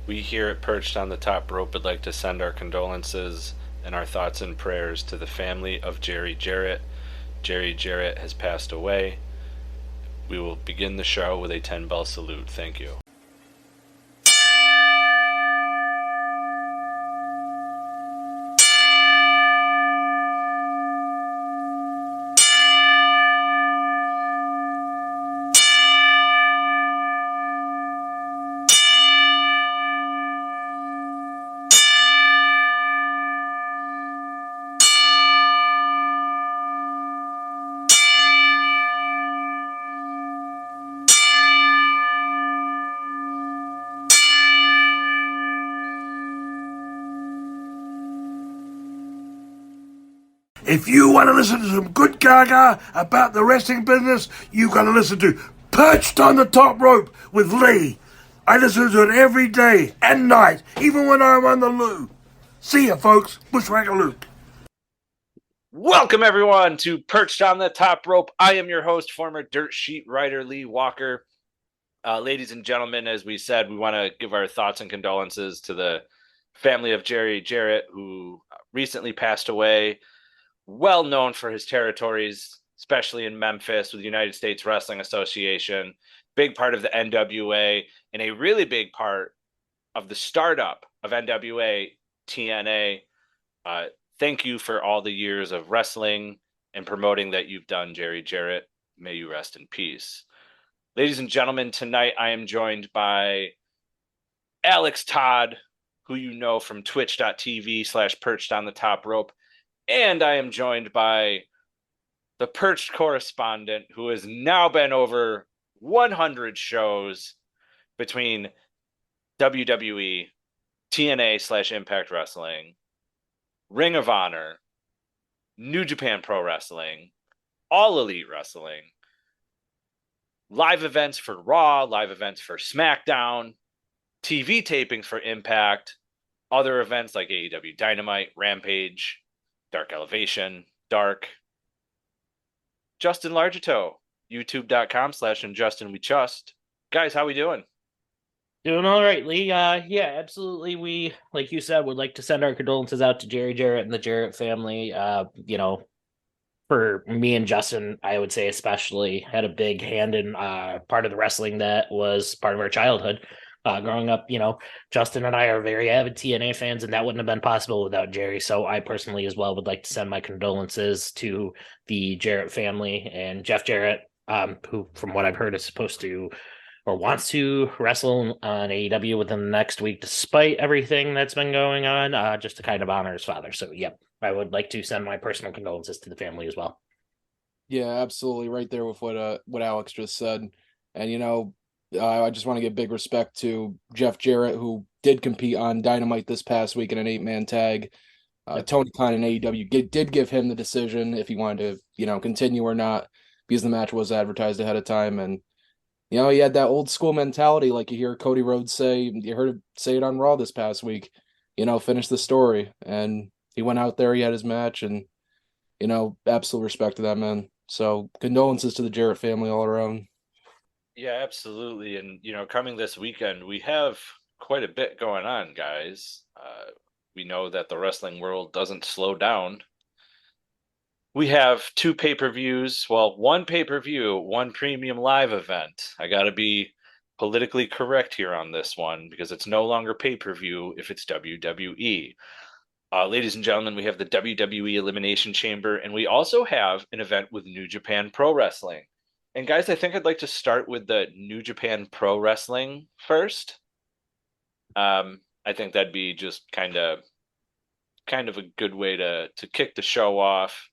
We here at Perched on the Top Rope would like to send our condolences and our thoughts and prayers to the family of Jerry Jarrett. Jerry Jarrett has passed away. We will begin the show with a 10-bell salute. Thank you. If you want to listen to some good gaga about the wrestling business, you got to listen to Perched on the Top Rope with Lee. I listen to it every day and night, even when I'm on the loo. See ya, folks. Bushwhacker Luke. Welcome, everyone, to Perched on the Top Rope. I am your host, former dirt sheet writer Lee Walker. Ladies and gentlemen, as we said, we want to give our thoughts and condolences to the family of Jerry Jarrett, who recently passed away. Well known for his territories, especially in Memphis with the United States Wrestling Association, big part of the NWA, and a really big part of the startup of NWA TNA. Thank you for all the years of wrestling and promoting that you've done, Jerry Jarrett. May you rest in peace. Ladies and gentlemen, tonight I am joined by Alex Todd, who you know from twitch.tv/perched on the top rope. And I am joined by the Perched Correspondent, who has now been over 100 shows between WWE, TNA/Impact Wrestling, Ring of Honor, New Japan Pro Wrestling, All Elite Wrestling, live events for Raw, live events for SmackDown, TV tapings for Impact, other events like AEW Dynamite, Rampage, Dark Elevation, Dark. Justin Largito, youtube.com/Justin We Trust. Guys, how we doing? Doing all right, Lee. Yeah, absolutely. We, like you said, would like to send our condolences out to Jerry Jarrett and the Jarrett family. For me and Justin, I would say especially had a big hand in part of the wrestling that was part of our childhood. Growing up, Justin and I are very avid TNA fans, and that wouldn't have been possible without Jerry. So I personally as well would like to send my condolences to the Jarrett family and Jeff Jarrett, who, from what I've heard, is supposed to or wants to wrestle on AEW within the next week, despite everything that's been going on, just to kind of honor his father. So, yep, I would like to send my personal condolences to the family as well. Yeah, absolutely. Right there with what Alex just said. And I just want to give big respect to Jeff Jarrett, who did compete on Dynamite this past week in an 8-man tag. Tony Khan and AEW did give him the decision if he wanted to, continue or not, because the match was advertised ahead of time. And, he had that old school mentality, like you hear Cody Rhodes say, you heard him say it on Raw this past week, finish the story. And he went out there, he had his match, and, absolute respect to that man. So condolences to the Jarrett family all around. Yeah, absolutely. And, coming this weekend, we have quite a bit going on, guys. We know that the wrestling world doesn't slow down. We have 2 pay-per-views. Well, 1 pay-per-view, 1 premium live event. I got to be politically correct here on this one because it's no longer pay-per-view if it's WWE. Ladies and gentlemen, we have the WWE Elimination Chamber, and we also have an event with New Japan Pro Wrestling. And guys, I think I'd like to start with the New Japan Pro Wrestling first. I think that'd be just kind of a good way to kick the show off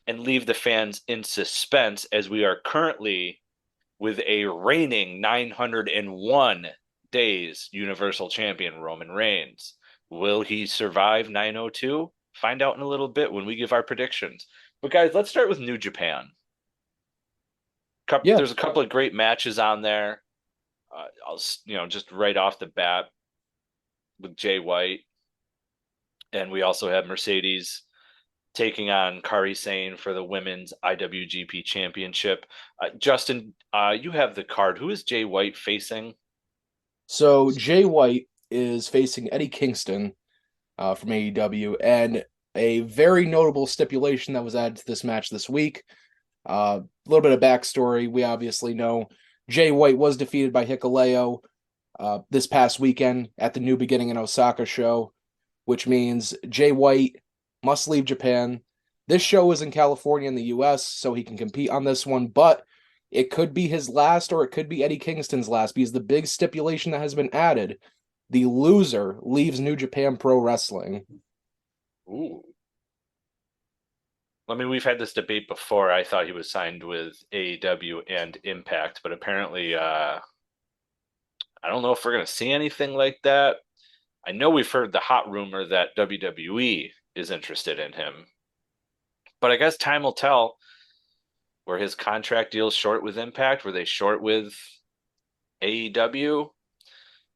and leave the fans in suspense, as we are currently with a reigning 901 days Universal Champion Roman Reigns. Will he survive 902? Find out in a little bit when we give our predictions. But guys, let's start with New Japan. There's a couple of great matches on there. I'll just right off the bat with Jay White, and we also have Mercedes taking on Kairi Sane for the women's IWGP Championship. Justin, you have the card. Who is Jay White facing? So Jay White is facing Eddie Kingston from AEW, and a very notable stipulation that was added to this match this week. A little bit of backstory. We obviously know Jay White was defeated by Hikuleo this past weekend at the New Beginning in Osaka show, which means Jay White must leave Japan. This show is in California in the US, so he can compete on this one, but it could be his last or it could be Eddie Kingston's last, because the big stipulation that has been added, the loser leaves New Japan Pro Wrestling. Ooh. I mean, we've had this debate before. I thought he was signed with AEW and Impact, but apparently, I don't know if we're going to see anything like that. I know we've heard the hot rumor that WWE is interested in him, but I guess time will tell. Were his contract deals short with Impact? Were they short with AEW?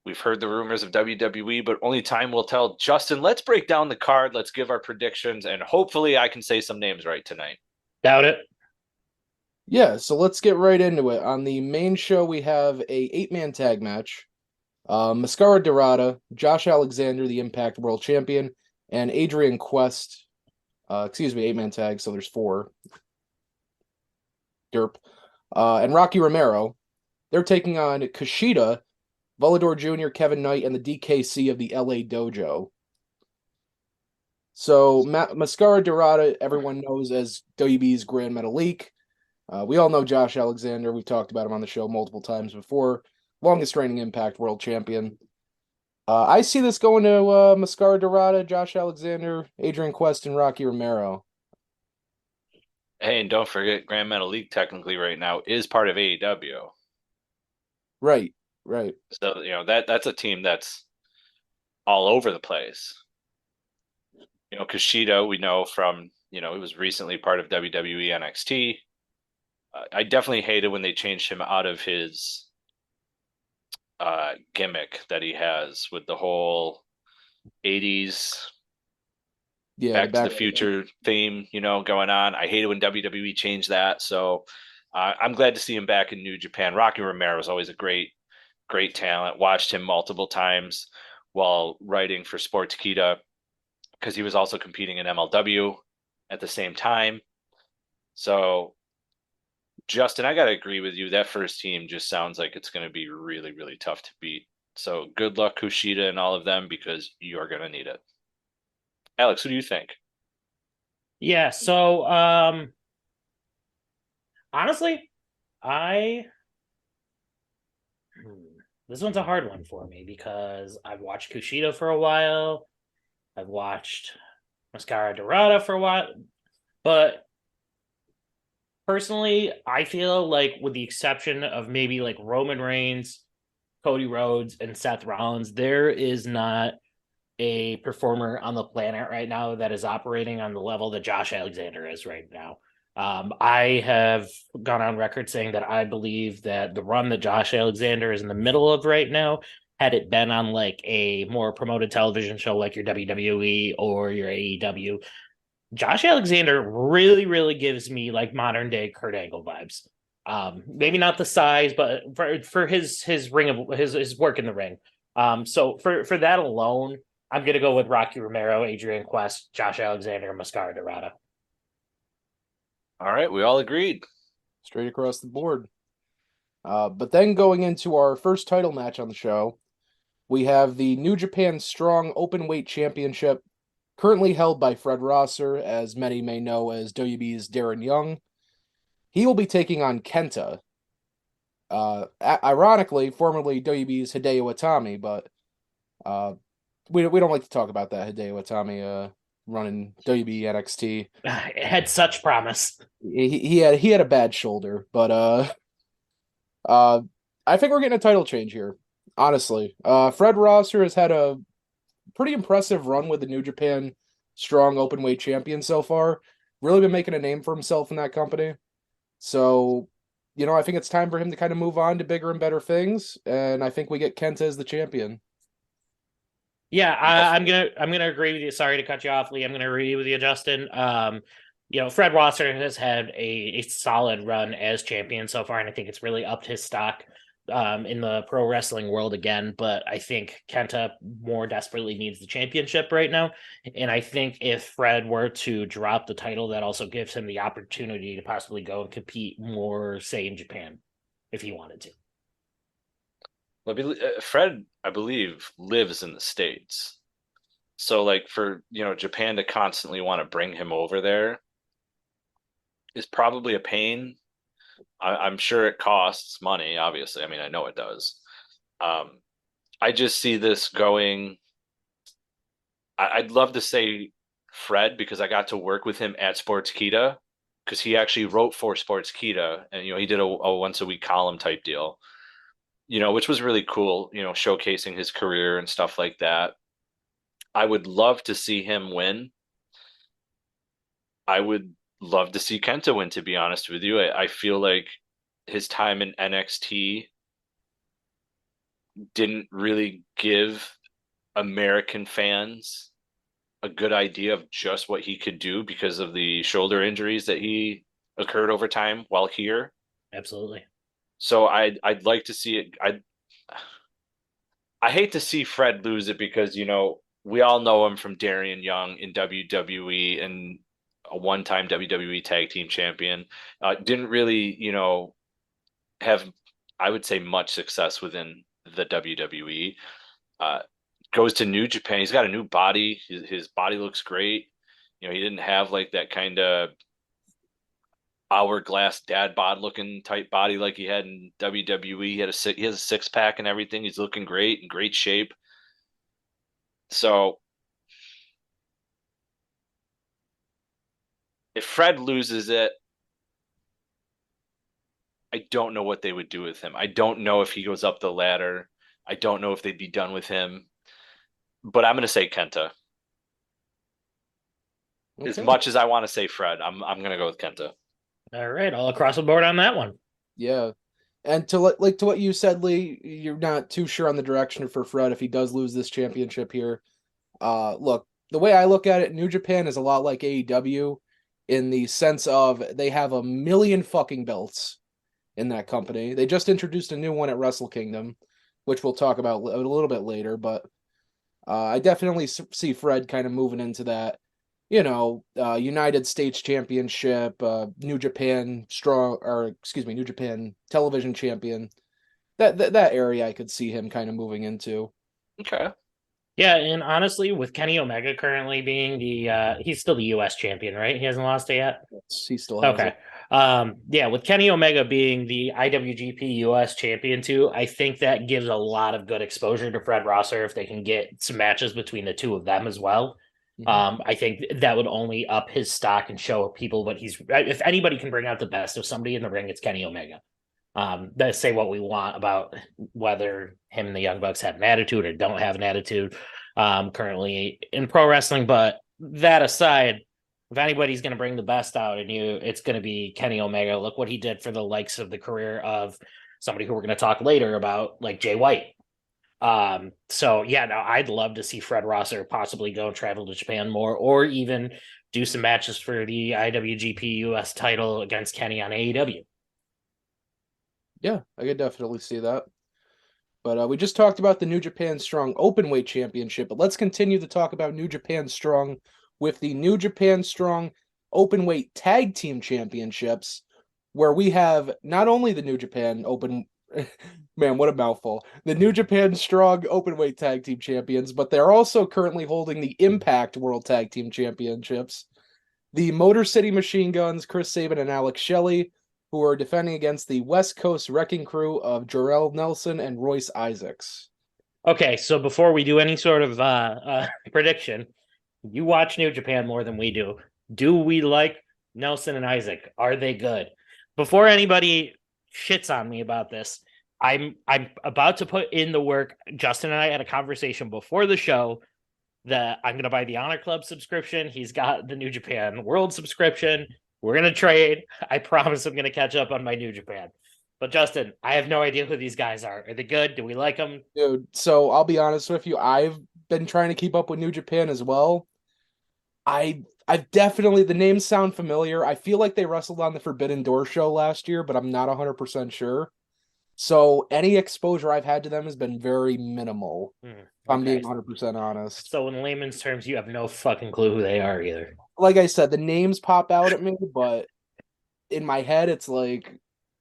We've heard the rumors of WWE, but only time will tell. Justin, let's break down the card. Let's give our predictions, and hopefully I can say some names right tonight. Doubt it. Yeah, so let's get right into it. On the main show, we have a 8-man tag match. Mascara Dorada, Josh Alexander, the Impact World Champion, and Adrian Quest. 8-man tag, so there's 4. Derp. And Rocky Romero. They're taking on KUSHIDA, Volador Jr., Kevin Knight, and the DKC of the LA Dojo. So, Mascara Dorada, everyone knows as WB's Grand Metalik. We all know Josh Alexander. We've talked about him on the show multiple times before. Longest reigning Impact World Champion. I see this going to Mascara Dorada, Josh Alexander, Adrian Quest, and Rocky Romero. Hey, and don't forget, Grand Metalik technically right now is part of AEW. Right. So, that's a team that's all over the place. Kushida, we know from, he was recently part of WWE NXT. I definitely hated when they changed him out of his gimmick that he has with the whole 80s Back to the Future theme, going on. I hated when WWE changed that. So I'm glad to see him back in New Japan. Rocky Romero is always a great talent. Watched him multiple times while writing for Sportskeeda, because he was also competing in MLW at the same time. So, Justin, I got to agree with you. That first team just sounds like it's going to be really, really tough to beat. So good luck, Kushida and all of them, because you're going to need it. Alex, who do you think? Yeah, so honestly, this one's a hard one for me because I've watched Kushida for a while. I've watched Mascara Dorada for a while. But personally, I feel like with the exception of maybe like Roman Reigns, Cody Rhodes, and Seth Rollins, there is not a performer on the planet right now that is operating on the level that Josh Alexander is right now. I have gone on record saying that I believe that the run that Josh Alexander is in the middle of right now, had it been on like a more promoted television show like your WWE or your AEW, Josh Alexander really, really gives me like modern day Kurt Angle vibes. Maybe not the size, but for his ring of his work in the ring. So for that alone, I'm going to go with Rocky Romero, Adrian Quest, Josh Alexander, and Mascara Dorada. All right, we all agreed. Straight across the board. But then going into our first title match on the show, we have the New Japan Strong Openweight Championship, currently held by Fred Rosser, as many may know as WB's Darren Young. He will be taking on KENTA. Ironically, formerly WB's Hideo Itami, but we don't like to talk about that Hideo Itami running WB NXT. It had such promise. He had a bad shoulder, but I think we're getting a title change here. Honestly, Fred Rosser has had a pretty impressive run with the New Japan Strong Openweight Champion so far. Really been making a name for himself in that company. So, I think it's time for him to kind of move on to bigger and better things, and I think we get KENTA as the champion. Yeah, I'm gonna agree with you. Sorry to cut you off, Lee. I'm gonna agree with you, Justin. Fred Rosser has had a solid run as champion so far, and I think it's really upped his stock in the pro wrestling world again, but I think Kenta more desperately needs the championship right now. And I think if Fred were to drop the title, that also gives him the opportunity to possibly go and compete more, say, in Japan, if he wanted to. Fred, I believe, lives in the States. So like for, Japan to constantly want to bring him over there is probably a pain. I'm sure it costs money, obviously. I mean, I know it does. I just see this going. I'd love to say Fred because I got to work with him at Sportskeeda because he actually wrote for Sportskeeda and he did a once a week column type deal, which was really cool, showcasing his career and stuff like that. I would love to see him win. I would love to see Kenta win, to be honest with you. I feel like his time in NXT didn't really give American fans a good idea of just what he could do because of the shoulder injuries that he occurred over time while here. Absolutely. So I'd like to see it. I hate to see Fred lose it because we all know him from Darian Young in WWE and a one-time WWE Tag Team Champion. Didn't really have, I would say, much success within the WWE. Goes to New Japan. He's got a new body. His body looks great. He didn't have like that kind of hourglass dad bod looking type body like he had in WWE. He has a six pack and everything. He's looking great, in great shape. So if Fred loses it, I don't know what they would do with him. I don't know if he goes up the ladder. I don't know if they'd be done with him. But I'm going to say Kenta. Okay. As much as I want to say Fred, I'm going to go with Kenta. All right, all across the board on that one. Yeah. And to what you said, Lee, you're not too sure on the direction for Fred if he does lose this championship here. Look, the way I look at it, New Japan is a lot like AEW in the sense of they have a million fucking belts in that company. They just introduced a new one at Wrestle Kingdom, which we'll talk about a little bit later, but I definitely see Fred kind of moving into that, United States Championship, New Japan New Japan Television Champion. That area I could see him kind of moving into. Okay. Yeah, and honestly, with Kenny Omega currently being he's still the U.S. champion, right? He hasn't lost it yet? Yes, he still has it. Yeah, with Kenny Omega being the IWGP US champion too, I think that gives a lot of good exposure to Fred Rosser if they can get some matches between the two of them as well. Mm-hmm. I think that would only up his stock and show people what if anybody can bring out the best of somebody in the ring, it's Kenny Omega. Let's say what we want about whether him and the Young Bucks have an attitude or don't have an attitude currently in pro wrestling. But that aside, if anybody's going to bring the best out in you, it's going to be Kenny Omega. Look what he did for the likes of the career of somebody who we're going to talk later about, like Jay White. So yeah, no, I'd love to see Fred Rosser possibly go and travel to Japan more, or even do some matches for the IWGP US title against Kenny on AEW. Yeah, I could definitely see that. But we just talked about the New Japan Strong Openweight Championship, but let's continue to talk about New Japan Strong with the New Japan Strong Openweight Tag Team Championships, where we have not only the New Japan Open... Man, what a mouthful. The New Japan Strong Openweight Tag Team Champions, but they're also currently holding the Impact World Tag Team Championships. The Motor City Machine Guns, Chris Sabin and Alex Shelley, who are defending against the West Coast Wrecking Crew of Jorel Nelson and Royce Isaacs. Okay, so before we do any sort of prediction, you watch New Japan more than we do. Do we like Nelson and Isaac? Are they good? Before anybody shits on me about this, I'm about to put in the work. Justin and I had a conversation before the show that I'm going to buy the Honor Club subscription. He's got the New Japan World subscription. We're going to trade. I promise I'm going to catch up on my New Japan. But Justin, I have no idea who these guys are. Are they good? Do we like them? Dude, so I'll be honest with you. I've been trying to keep up with New Japan as well. I've definitely, the names sound familiar. I feel like they wrestled on the Forbidden Door show last year, but I'm not 100% sure. So any exposure I've had to them has been very minimal. If I'm Okay. being 100% honest. So in layman's terms, you have no fucking clue who they are either. Like I said, the names pop out at me, but in my head, it's like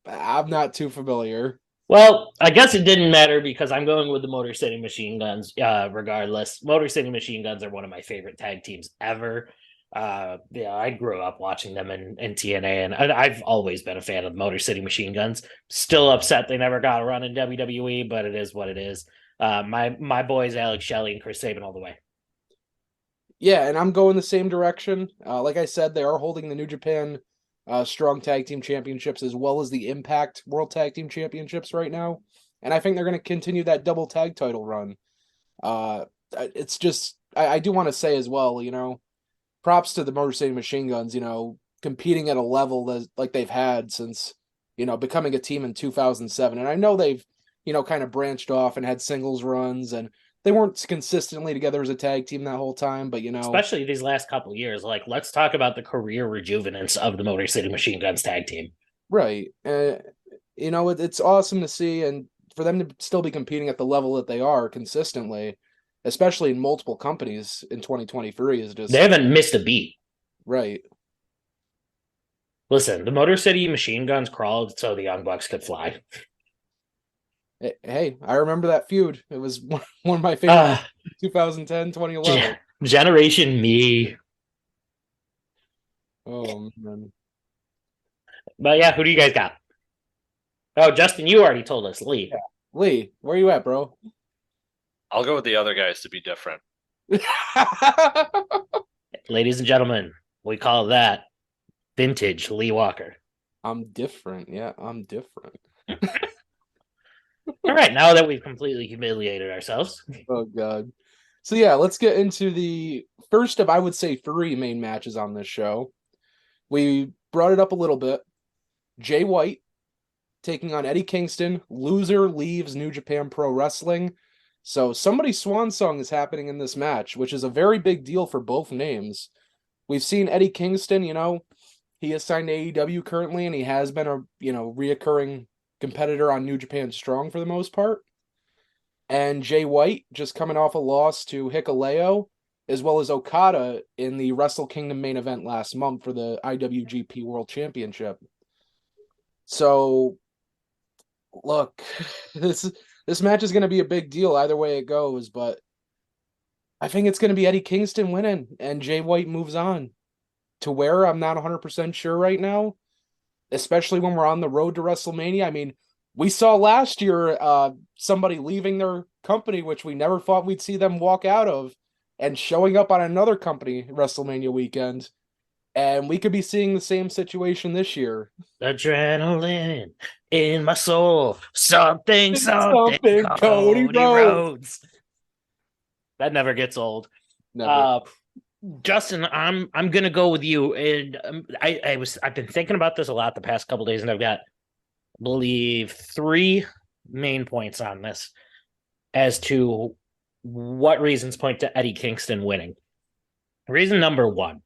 I'm not too familiar. Well, I guess it didn't matter because I'm going with the Motor City Machine Guns. Regardless, Motor City Machine Guns are one of my favorite tag teams ever. I grew up watching them in TNA, and I've always been a fan of the Motor City Machine Guns. Still upset they never got a run in WWE, but it is what it is. My boys Alex Shelley and Chris Sabin all the way. Yeah, and I'm going the same direction. Like I said, they are holding the New Japan Strong Tag Team Championships as well as the Impact World Tag Team Championships right now. And I think they're going to continue that double tag title run. It's just, I do want to say as well, props to the Motor City Machine Guns, competing at a level that like they've had since, becoming a team in 2007. And I know they've, kind of branched off and had singles runs, and they weren't consistently together as a tag team that whole time, but especially these last couple of years. Like, let's talk about the career rejuvenance of the Motor City Machine Guns tag team. Right. It's awesome to see, and for them to still be competing at the level that they are consistently, especially in multiple companies in 2023, is just they haven't missed a beat. Right. Listen, the Motor City Machine Guns crawled so the Young Bucks could fly. Hey, I remember that feud. It was one of my favorite 2010, 2011. Generation me. Oh, man. But yeah, who do you guys got? Oh, Justin, you already told us. Lee. Yeah. Lee, where you at, bro? I'll go with the other guys to be different. Ladies and gentlemen, we call that vintage Lee Walker. I'm different. Yeah, I'm different. All right, now that we've completely humiliated ourselves. Oh, God. So, yeah, let's get into the first of, I would say, 3 main matches on this show. We brought it up a little bit. Jay White taking on Eddie Kingston. Loser leaves New Japan Pro Wrestling. So somebody's swan song is happening in this match, which is a very big deal for both names. We've seen Eddie Kingston, he is signed to AEW currently, and he has been a, reoccurring competitor on New Japan Strong for the most part. And Jay White just coming off a loss to Hikuleo, as well as Okada in the Wrestle Kingdom main event last month for the IWGP World Championship. So, look, this match is going to be a big deal either way it goes, but I think it's going to be Eddie Kingston winning, and Jay White moves on. To where, I'm not 100% sure right now, especially when we're on the road to WrestleMania. I mean, we saw last year somebody leaving their company, which we never thought we'd see them walk out of, and showing up on another company WrestleMania weekend. And we could be seeing the same situation this year. Adrenaline in my soul. Something Cody Rhodes. That never gets old. Never. Justin, I'm gonna go with you, and I've been thinking about this a lot the past couple days, and I've got, I believe, 3 main points on this as to what reasons point to Eddie Kingston winning. Reason number 1.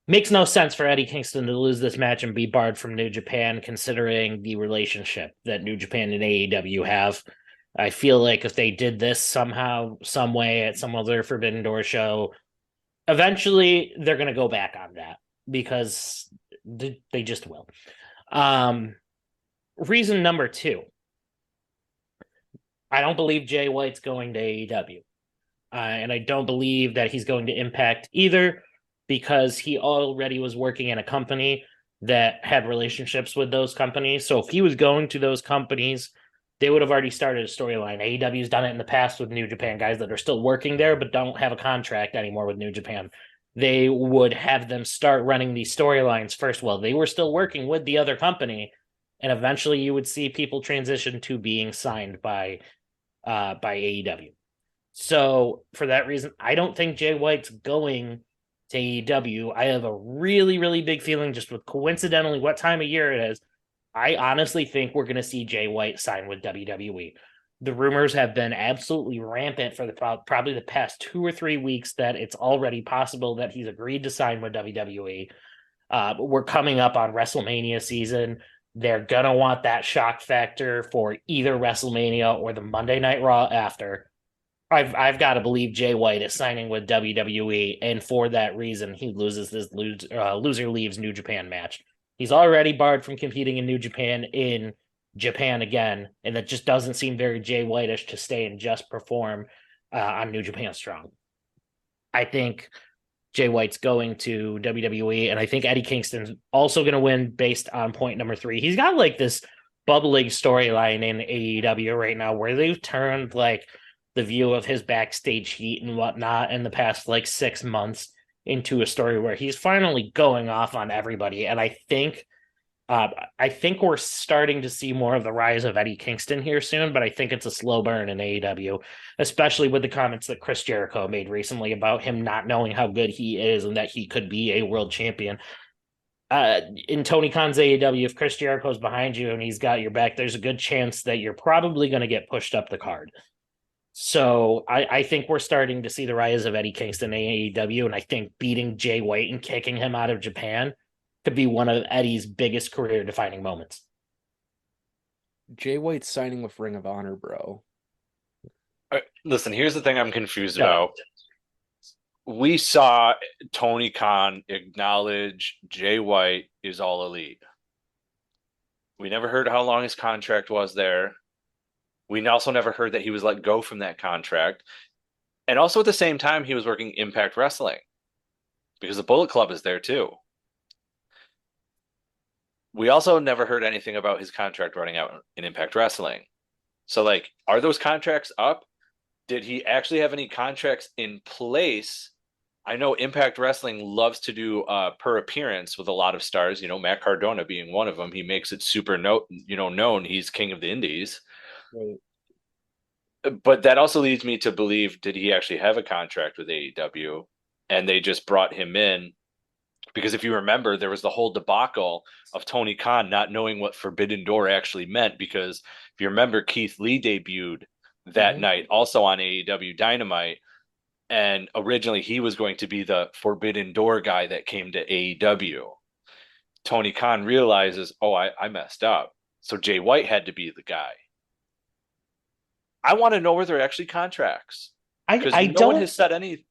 Makes no sense for Eddie Kingston to lose this match and be barred from New Japan, considering the relationship that New Japan and AEW have. I feel like if they did this somehow, some way at some other Forbidden Door show, eventually they're going to go back on that because they just will. Reason number 2. I don't believe Jay White's going to AEW. And I don't believe that he's going to Impact either, because he already was working in a company that had relationships with those companies. So if he was going to those companies, they would have already started a storyline. AEW's done it in the past with New Japan guys that are still working there but don't have a contract anymore with New Japan. They would have them start running these storylines first while they were still working with the other company, and eventually you would see people transition to being signed by AEW. So for that reason, I don't think Jay White's going to AEW. I have a really, really big feeling, just with coincidentally what time of year it is, I honestly think we're going to see Jay White sign with WWE. The rumors have been absolutely rampant for probably the past 2 or 3 weeks that it's already possible that he's agreed to sign with WWE. We're coming up on WrestleMania season. They're going to want that shock factor for either WrestleMania or the Monday Night Raw after. I've got to believe Jay White is signing with WWE, and for that reason, he loses this loser leaves New Japan match. He's already barred from competing in New Japan in Japan again, and that just doesn't seem very Jay White-ish to stay and just perform on New Japan Strong. I think Jay White's going to WWE, and I think Eddie Kingston's also going to win based on point number 3. He's got like this bubbling storyline in AEW right now where they've turned like the view of his backstage heat and whatnot in the past like 6 months into a story where he's finally going off on everybody. And I think we're starting to see more of the rise of Eddie Kingston here soon, but I think it's a slow burn in AEW, especially with the comments that Chris Jericho made recently about him not knowing how good he is and that he could be a world champion. In Tony Khan's AEW, if Chris Jericho's behind you and he's got your back, there's a good chance that you're probably going to get pushed up the card. So I think we're starting to see the rise of Eddie Kingston in AEW, and I think beating Jay White and kicking him out of Japan could be one of Eddie's biggest career-defining moments. Jay White's signing with Ring of Honor, bro. Listen, here's the thing I'm confused about. We saw Tony Khan acknowledge Jay White is all elite. We never heard how long his contract was there. We also never heard that he was let go from that contract. And also at the same time, he was working Impact Wrestling because the Bullet Club is there too. We also never heard anything about his contract running out in Impact Wrestling. So, like, are those contracts up? Did he actually have any contracts in place? I know Impact Wrestling loves to do per appearance with a lot of stars. You know, Matt Cardona being one of them. He makes it super known he's king of the indies. Right. But that also leads me to believe, did he actually have a contract with AEW? And they just brought him in because if you remember, there was the whole debacle of Tony Khan not knowing what Forbidden Door actually meant. Because if you remember, Keith Lee debuted that night also on AEW Dynamite. And originally he was going to be the Forbidden Door guy that came to AEW. Tony Khan realizes, oh, I messed up. So Jay White had to be the guy. I want to know where there are actually contracts. Because no one has said any.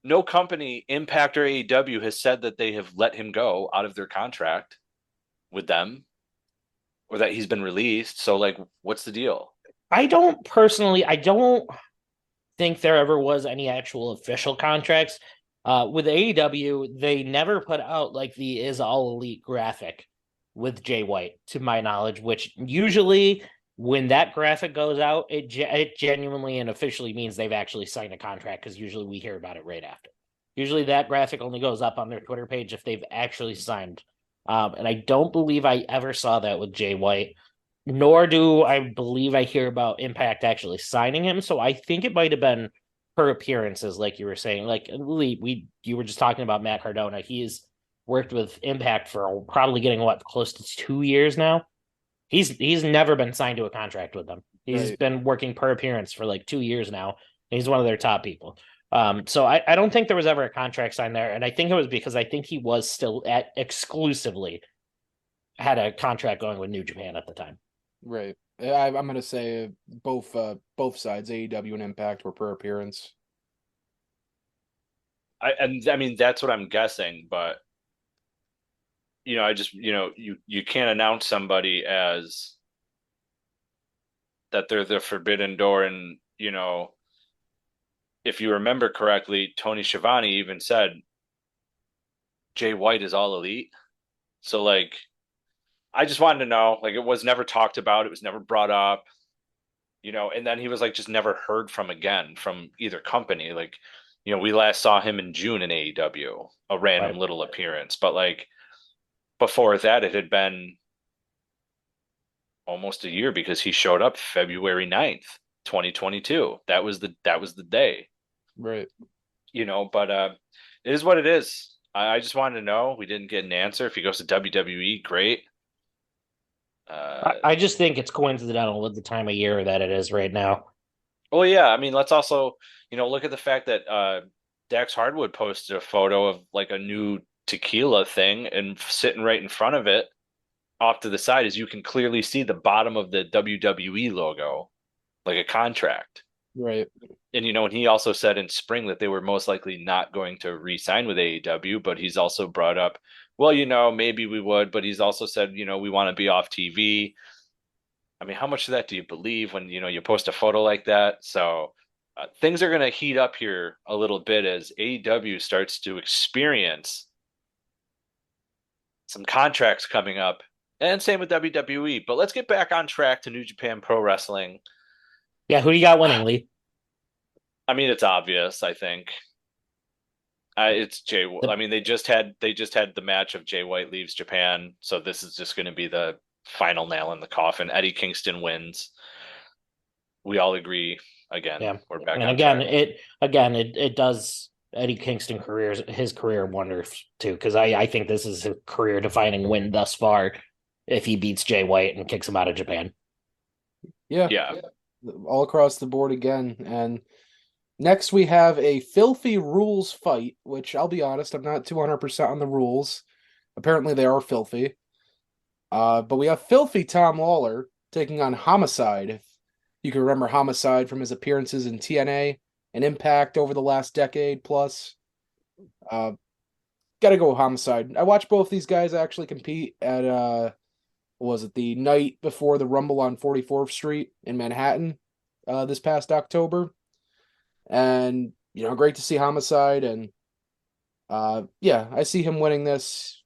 No company, Impact or AEW, has said that they have let him go out of their contract with them or that he's been released. So, like, what's the deal? I don't think there ever was any actual official contracts. With AEW, they never put out like the Is All Elite graphic with Jay White, to my knowledge, which usually when that graphic goes out, it genuinely and officially means they've actually signed a contract, because usually we hear about it right after. Usually that graphic only goes up on their Twitter page if they've actually signed. And I don't believe I ever saw that with Jay White, nor do I believe I hear about Impact actually signing him. So I think it might have been per appearances, like you were saying. Like you were just talking about Matt Cardona. He's worked with Impact for probably getting close to 2 years now. He's never been signed to a contract with them. He's been working per appearance for like 2 years now. He's one of their top people. So I don't think there was ever a contract signed there. And I think it was because I think he was still exclusively had a contract going with New Japan at the time. Right. I'm going to say both sides, AEW and Impact, were per appearance. I mean, that's what I'm guessing, but you can't announce somebody as that they're the Forbidden Door. And, if you remember correctly, Tony Schiavone even said Jay White is all elite. So, like, I just wanted to know, like, it was never talked about. It was never brought up, and then he was like, just never heard from again from either company. Like, we last saw him in June in AEW, a random little appearance, but like, before that, it had been almost a year because he showed up February 9th, 2022. That was the day. Right. But it is what it is. I just wanted to know. We didn't get an answer. If he goes to WWE, great. I just think it's coincidental with the time of year that it is right now. Well, yeah. I mean, let's also, look at the fact that Dax Hardwood posted a photo of like a new tequila thing and sitting right in front of it. off to the side is you can clearly see the bottom of the WWE logo, like a contract. Right. And, and he also said in spring that they were most likely not going to re-sign with AEW, but he's also brought up, well, maybe we would, but he's also said, we want to be off TV. I mean, how much of that do you believe when, you post a photo like that? So things are going to heat up here a little bit as AEW starts to experience some contracts coming up, and same with WWE. But let's get back on track to New Japan Pro Wrestling. Yeah, who do you got winning, Lee? I mean, it's obvious, I think. It's Jay. I mean, they just had the match of Jay White leaves Japan, so this is just going to be the final nail in the coffin. Eddie Kingston wins. We all agree. Again, yeah. We're back. And it does Eddie Kingston his career wonders too, because I think this is a career defining win thus far if he beats Jay White and kicks him out of Japan. Yeah. All across the board again. And next we have a filthy rules fight, which I'll be honest, I'm not 200% on the rules. Apparently they are filthy. But we have filthy Tom Lawlor taking on Homicide. If you can remember Homicide from his appearances in TNA and Impact over the last decade plus. Gotta go with Homicide. I watched both these guys actually compete at was it the night before the Rumble on 44th Street in Manhattan this past October. And, great to see Homicide. And, I see him winning this.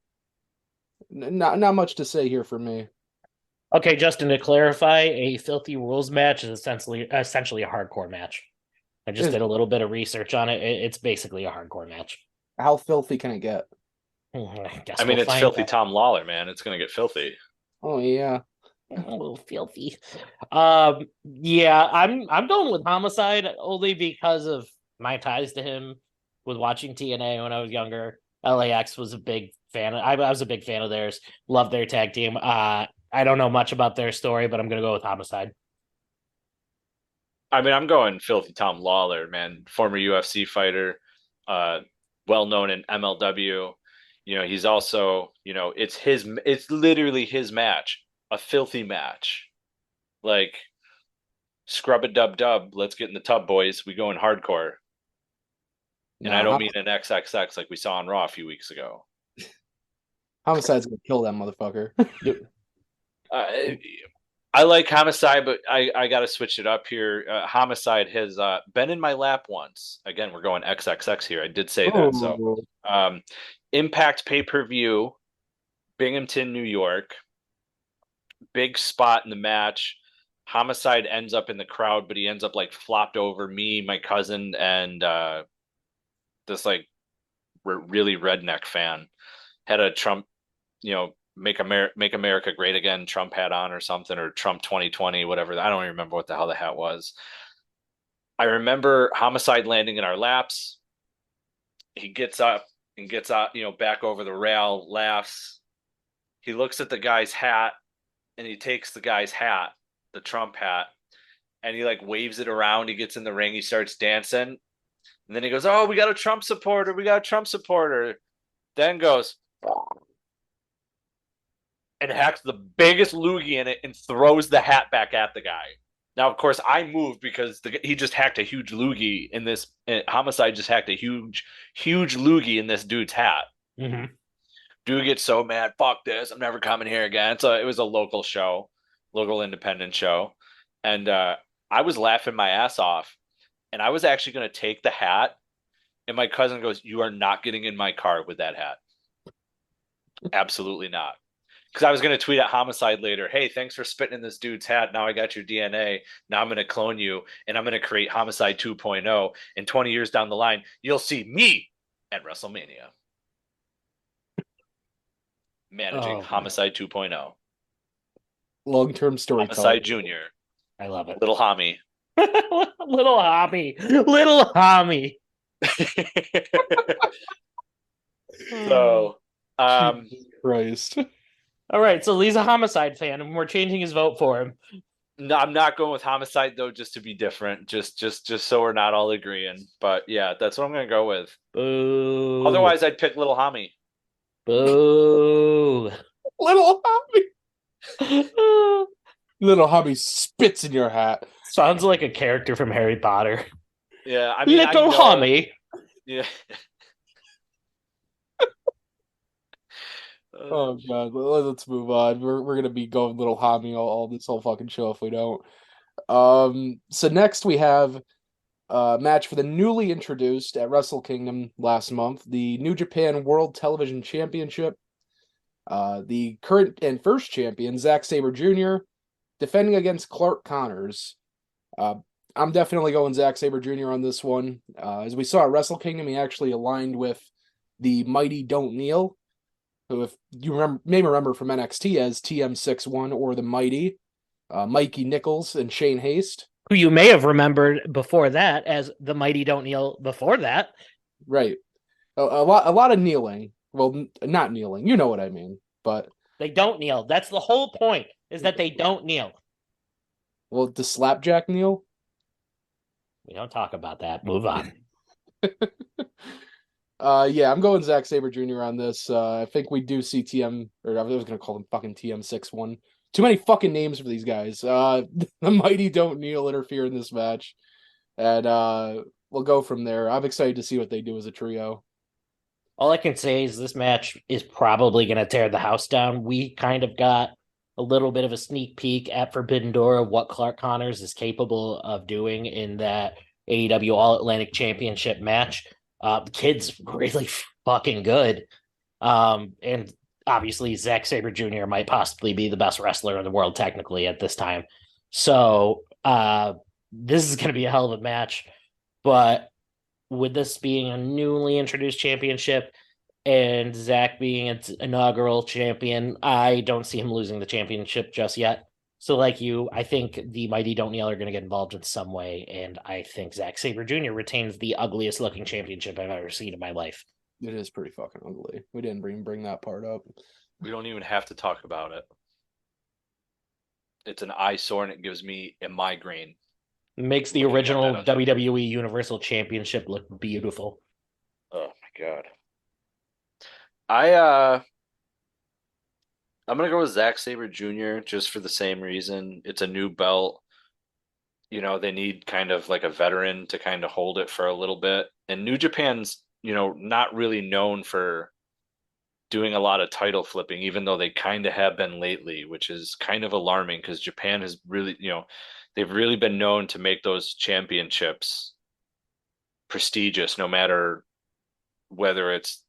Not much to say here for me. Okay, Justin, to clarify, a filthy rules match is essentially a hardcore match. I just did a little bit of research on it. It's basically a hardcore match. How filthy can it get? I mean, it's filthy Tom Lawlor, man. It's going to get filthy. Oh, yeah. A little filthy. Yeah, I'm going with Homicide only because of my ties to him with watching TNA when I was younger. LAX was a big fan. I was a big fan of theirs. Loved their tag team. I don't know much about their story, but I'm going to go with Homicide. I mean, I'm going filthy Tom Lawlor, man. Former UFC fighter, well known in MLW. He's also, it's literally his match, a filthy match. Like, scrub a dub. Let's get in the tub, boys. We go in hardcore. And I don't mean an XXX like we saw on Raw a few weeks ago. Homicide's gonna kill that motherfucker. I like Homicide, but I got to switch it up here. Homicide has been in my lap once. Again, we're going XXX here. I did say that. So, Impact pay-per-view, Binghamton, New York. Big spot in the match. Homicide ends up in the crowd, but he ends up like flopped over me, my cousin, and this like really redneck fan. Had a Trump, Make America Great Again Trump hat on or something, or Trump 2020, whatever. I don't even remember what the hell the hat was. I remember Homicide landing in our laps. He gets up and gets out, back over the rail, laughs. He looks at the guy's hat and he takes the guy's hat, the Trump hat, and he like waves it around. He gets in the ring, he starts dancing. And then he goes, "Oh, we got a Trump supporter. We got a Trump supporter." Then goes and hacks the biggest loogie in it and throws the hat back at the guy. Now, of course, I moved because he just hacked a huge loogie in this. Homicide just hacked a huge loogie in this dude's hat. Mm-hmm. Dude gets so mad. Fuck this. I'm never coming here again. So it was a local independent show. And I was laughing my ass off. And I was actually going to take the hat. And my cousin goes, "You are not getting in my car with that hat." Absolutely not. Because I was going to tweet at Homicide later, "Hey, thanks for spitting in this dude's hat. Now I got your DNA. Now I'm going to clone you, and I'm going to create Homicide 2.0. And 20 years down the line, you'll see me at WrestleMania. Managing Homicide 2.0. Long-term storytelling. Homicide Jr. I love it. Little Homie. Little Homie. So, Jesus Christ. All right, so Lee's a Homicide fan, and we're changing his vote for him. No, I'm not going with Homicide though, just to be different, just so we're not all agreeing. But yeah, that's what I'm gonna go with. Boo. Otherwise, I'd pick Little Homie. Boo. Little Homie. Little hubby spits in your hat. Sounds like a character from Harry Potter. Yeah, I mean, Little I know. homie. Yeah. Oh god, let's move on. We're gonna be going little hobby all this whole fucking show if we don't. So next we have a match for the newly introduced at Wrestle Kingdom last month, the New Japan World Television Championship. The current and first champion, Zack Sabre Jr., defending against Clark Connors. I'm definitely going Zack Sabre Jr. on this one. As we saw at Wrestle Kingdom, he actually aligned with the Mighty Don't Kneel, who, if you may remember from NXT as TM61 or the Mighty, Mikey Nichols and Shane Haste. Who you may have remembered before that as the Mighty Don't Kneel before that. Right. A lot of kneeling. Well, not kneeling. You know what I mean. But they don't kneel. That's the whole point, is that they don't kneel. Well, does Slapjack kneel? We don't talk about that. Move on. Yeah, I'm going Zack Sabre Jr. on this. I think we do see TM, or I was gonna call him fucking TM61. Too many fucking names for these guys. The Mighty Don't Kneel interfere in this match, and we'll go from there. I'm excited to see what they do as a trio. All I can say is this match is probably going to tear the house down. We kind of got a little bit of a sneak peek at Forbidden Door of what Clark Connors is capable of doing in that AEW All Atlantic Championship match. The kid's really fucking good. And obviously, Zack Sabre Jr. might possibly be the best wrestler in the world technically at this time. So this is going to be a hell of a match. But with this being a newly introduced championship and Zack being its inaugural champion, I don't see him losing the championship just yet. So like you, I think the Mighty Don't Kneel are going to get involved in some way, and I think Zack Sabre Jr. retains the ugliest looking championship I've ever seen in my life. It is pretty fucking ugly. We didn't bring that part up. We don't even have to talk about it. It's an eyesore and it gives me a migraine. Makes the original WWE Universal Championship look beautiful. Oh my god. I'm gonna go with Zack Sabre Jr. just for the same reason. It's a new belt. You know, they need kind of like a veteran to kind of hold it for a little bit. And New Japan's, not really known for doing a lot of title flipping, even though they kind of have been lately, which is kind of alarming because Japan has really, they've really been known to make those championships prestigious, no matter whether it's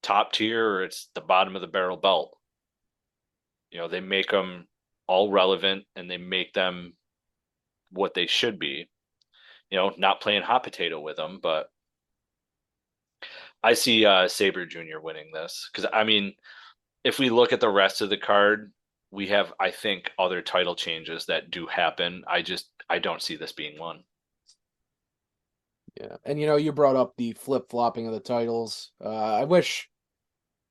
top tier or it's the bottom of the barrel belt. They make them all relevant and they make them what they should be. Not playing hot potato with them, but I see Sabre Jr. winning this because, I mean, if we look at the rest of the card, we have, I think, other title changes that do happen. I don't see this being one. Yeah, and you brought up the flip-flopping of the titles. I wish,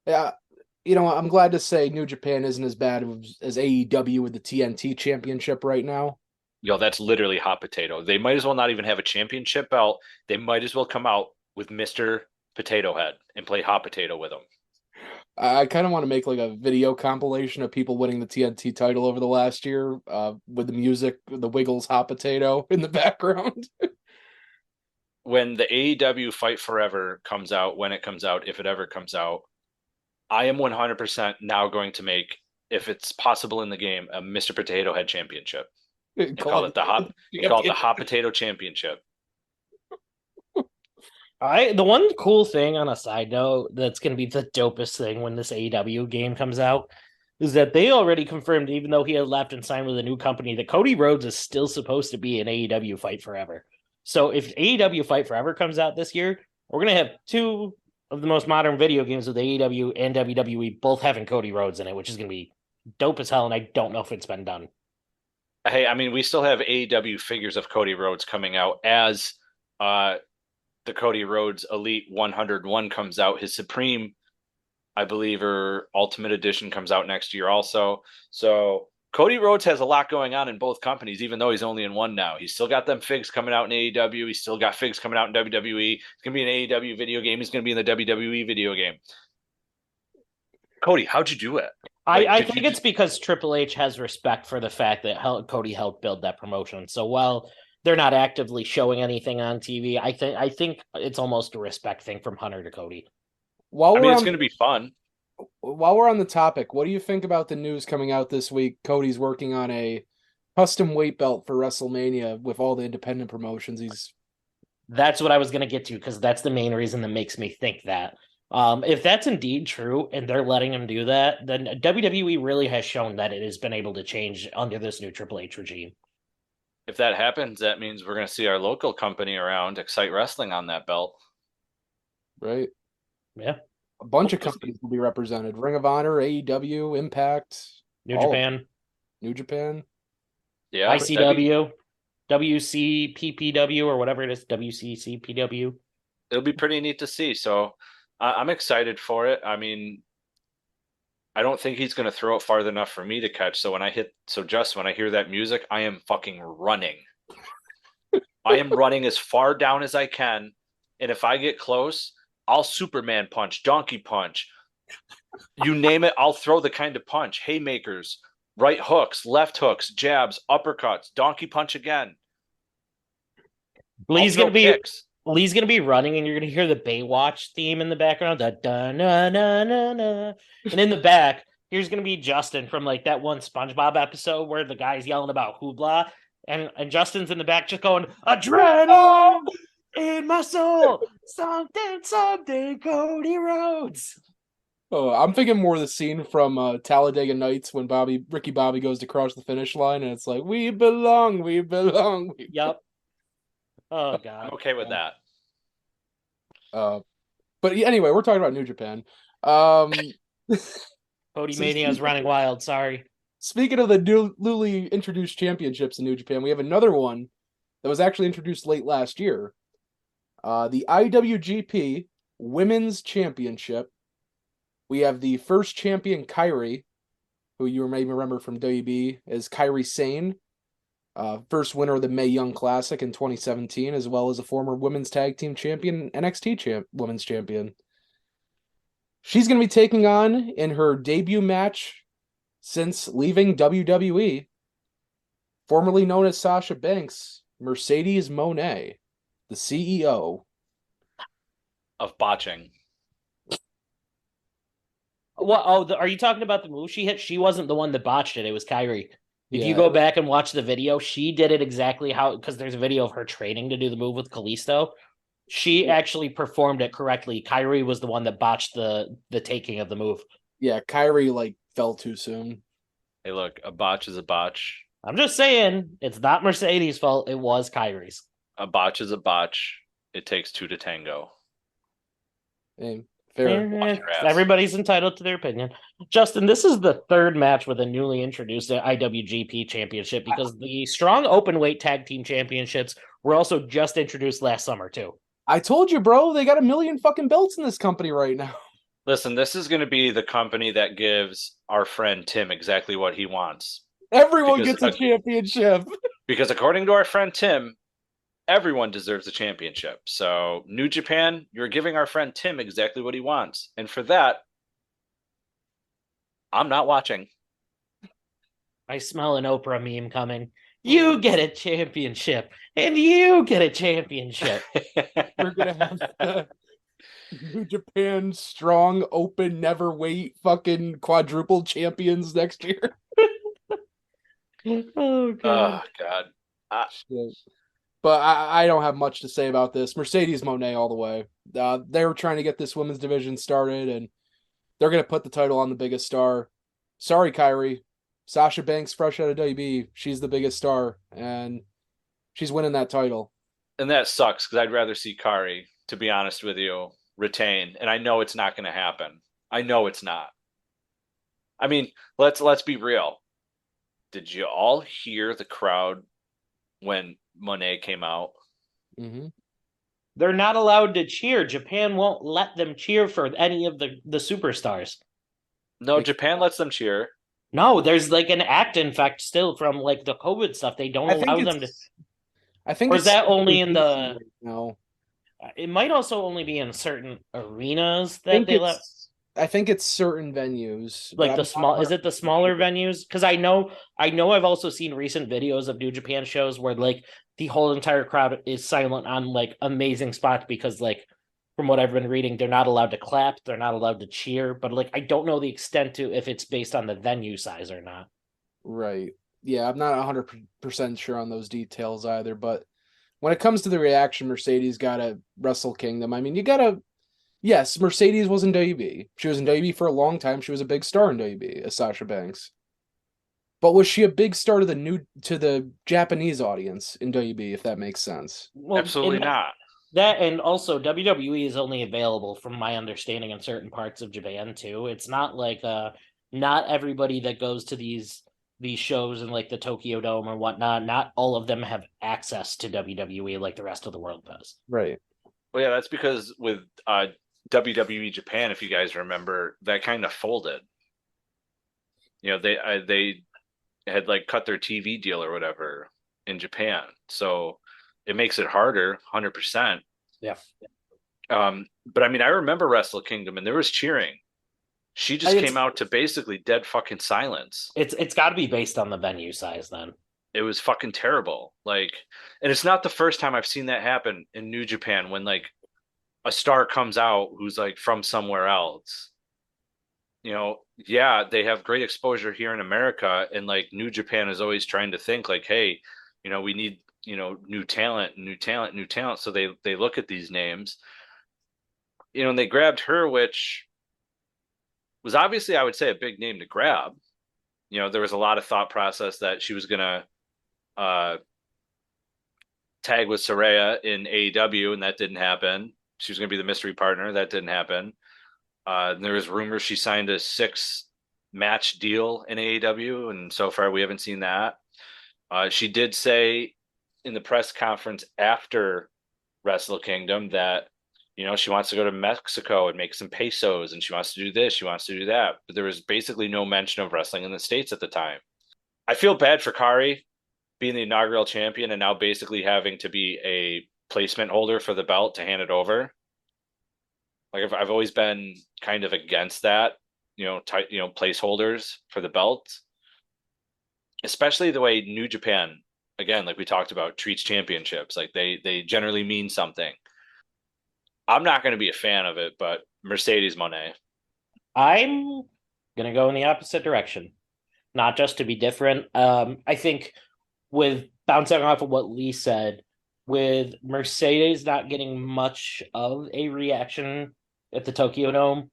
I'm glad to say New Japan isn't as bad as AEW with the TNT Championship right now. That's literally hot potato. They might as well not even have a championship belt. They might as well come out with Mr. Potato Head and play hot potato with them. I kind of want to make like a video compilation of people winning the TNT title over the last year with the music, the Wiggles hot potato in the background. When the AEW Fight Forever comes out, when it comes out, if it ever comes out, I am 100% now going to make, if it's possible in the game, a Mr. Potato Head Championship. And call it the Hot Potato Championship. The one cool thing on a side note that's going to be the dopest thing when this AEW game comes out is that they already confirmed, even though he had left and signed with a new company, that Cody Rhodes is still supposed to be an AEW Fight Forever. So if AEW Fight Forever comes out this year, we're going to have two of the most modern video games with AEW and WWE both having Cody Rhodes in it, which is going to be dope as hell, and I don't know if it's been done. Hey, I mean, we still have AEW figures of Cody Rhodes coming out as the Cody Rhodes Elite 101 comes out. His Supreme, I believe, or Ultimate Edition comes out next year also. So Cody Rhodes has a lot going on in both companies, even though he's only in one now. He's still got them figs coming out in AEW. He's still got figs coming out in WWE. It's going to be an AEW video game. He's going to be in the WWE video game. Cody, how'd you do it? I think it's because Triple H has respect for the fact that Cody helped build that promotion. So while they're not actively showing anything on TV, I think it's almost a respect thing from Hunter to Cody. It's going to be fun. While we're on the topic, what do you think about the news coming out this week? Cody's working on a custom weight belt for WrestleMania with all the independent promotions. That's what I was going to get to, because that's the main reason that makes me think that. If that's indeed true and they're letting him do that, then WWE really has shown that it has been able to change under this new Triple H regime. If that happens, that means we're going to see our local company around Excite Wrestling on that belt. Right. Yeah. A bunch of companies will be represented. Ring of Honor, AEW, Impact. New Japan. Yeah. ICW, WCPPW, or whatever it is, WCCPW. It'll be pretty neat to see. So I'm excited for it. I mean, I don't think he's going to throw it farther enough for me to catch. So when I hear that music, I am fucking running. I am running as far down as I can. And if I get close, I'll Superman punch, donkey punch, you name it. I'll throw the kind of punch, haymakers, right hooks, left hooks, jabs, uppercuts, donkey punch again. Lee's gonna be running, and you're gonna hear the Baywatch theme in the background. Da, da, na, na, na, na. And in the back, here's gonna be Justin from like that one SpongeBob episode where the guy's yelling about hoopla, and Justin's in the back just going, adrenaline in my soul, something, Cody Rhodes. Oh, I'm thinking more of the scene from Talladega Nights when Ricky Bobby goes to cross the finish line, and it's like, we belong. Yep. Oh God. I'm okay with that. But anyway, we're talking about New Japan. Cody Mania is running wild. Sorry. Speaking of the newly introduced championships in New Japan, we have another one that was actually introduced late last year. The IWGP Women's Championship. We have the first champion, KAIRI, who you may remember from WB as Kairi Sane. First winner of the Mae Young Classic in 2017, as well as a former women's tag team champion, NXT women's champion. She's going to be taking on, in her debut match since leaving WWE, formerly known as Sasha Banks, Mercedes Moné, the CEO of botching. Well, are you talking about the move she hit? She wasn't the one that botched it. It was KAIRI. If you go back and watch the video, she did it exactly how, because there's a video of her training to do the move with Kalisto. She actually performed it correctly. KAIRI was the one that botched the taking of the move. Yeah, KAIRI fell too soon. Hey, look, a botch is a botch. I'm just saying, it's not Mercedes' fault. It was KAIRI's. A botch is a botch. It takes two to tango. Hey, fair. Everybody's entitled to their opinion. Justin, this is the third match with a newly introduced IWGP championship, because the strong openweight tag team championships were also just introduced last summer too. I told you, bro, they got 1 million fucking belts in this company right now. Listen, this is going to be the company that gives our friend Tim exactly what he wants. Everyone gets a championship. Because according to our friend Tim, everyone deserves a championship. So, New Japan, you're giving our friend Tim exactly what he wants. And for that, I'm not watching. I smell an Oprah meme coming. You get a championship, and you get a championship. We're going to have the New Japan strong, open, never wait fucking quadruple champions next year. Oh, God. Oh, God. But I don't have much to say about this. Mercedes Moné all the way. They were trying to get this women's division started, and they're going to put the title on the biggest star. Sorry, KAIRI. Sasha Banks, fresh out of WB, she's the biggest star, and she's winning that title. And that sucks, because I'd rather see KAIRI, to be honest with you, retain. And I know it's not going to happen. I know it's not. I mean, let's be real. Did you all hear the crowd when Moné came out? Mm-hmm. They're not allowed to cheer. Japan won't let them cheer for any of the superstars. No, Japan lets them cheer. No, there's an act in fact still from the COVID stuff. They don't allow them to. I think. Or is that only in the? No. It might also only be in certain arenas that they let. I think it's certain venues. Like but the small, is it the smaller venues? Because I know I've also seen recent videos of New Japan shows where like the whole entire crowd is silent on like amazing spots because like from what I've been reading, they're not allowed to clap, they're not allowed to cheer, but like I don't know the extent to if it's based on the venue size or not. Right. Yeah, I'm not 100% sure on those details either, but when it comes to the reaction Mercedes got at Wrestle Kingdom, I mean, you gotta, yes, Mercedes was in WB. She was in WB for a long time. She was a big star in WB as Sasha Banks. But was she a big star to the Japanese audience in WB, if that makes sense? Well, Absolutely not. That and also WWE is only available, from my understanding, in certain parts of Japan too. It's not like not everybody that goes to these shows in like the Tokyo Dome or whatnot, not all of them have access to WWE like the rest of the world does. Right. Well, yeah, that's because with WWE Japan, if you guys remember, that kind of folded. You know, they had like cut their TV deal or whatever in Japan, so it makes it harder, 100%. Yeah. But I mean, I remember Wrestle Kingdom, and there was cheering. She just It's- came out to basically dead fucking silence. It's got to be based on the venue size then. It was fucking terrible. Like, and it's not the first time I've seen that happen in New Japan when like a star comes out who's like from somewhere else. You know, yeah, they have great exposure here in America, and like New Japan is always trying to think like, hey, you know, we need, you know, new talent, new talent, new talent. So they look at these names, you know, and they grabbed her, which was obviously, I would say, a big name to grab. You know, there was a lot of thought process that she was gonna tag with Saraya in AEW, and that didn't happen. She was gonna be the mystery partner, that didn't happen. There was rumors she signed a 6-match deal in AEW, and so far we haven't seen that. She did say in the press conference after Wrestle Kingdom that, you know, she wants to go to Mexico and make some pesos, and she wants to do this, she wants to do that. But there was basically no mention of wrestling in the States at the time. I feel bad for KAIRI being the inaugural champion and now basically having to be a placement holder for the belt to hand it over. Like I've always been kind of against that, you know, placeholders for the belt, especially the way New Japan, again, like we talked about, treats championships. Like they generally mean something. I'm not going to be a fan of it, but Mercedes Moné. I'm gonna go in the opposite direction, not just to be different. I think with bouncing off of what Lee said, with Mercedes not getting much of a reaction at the Tokyo Dome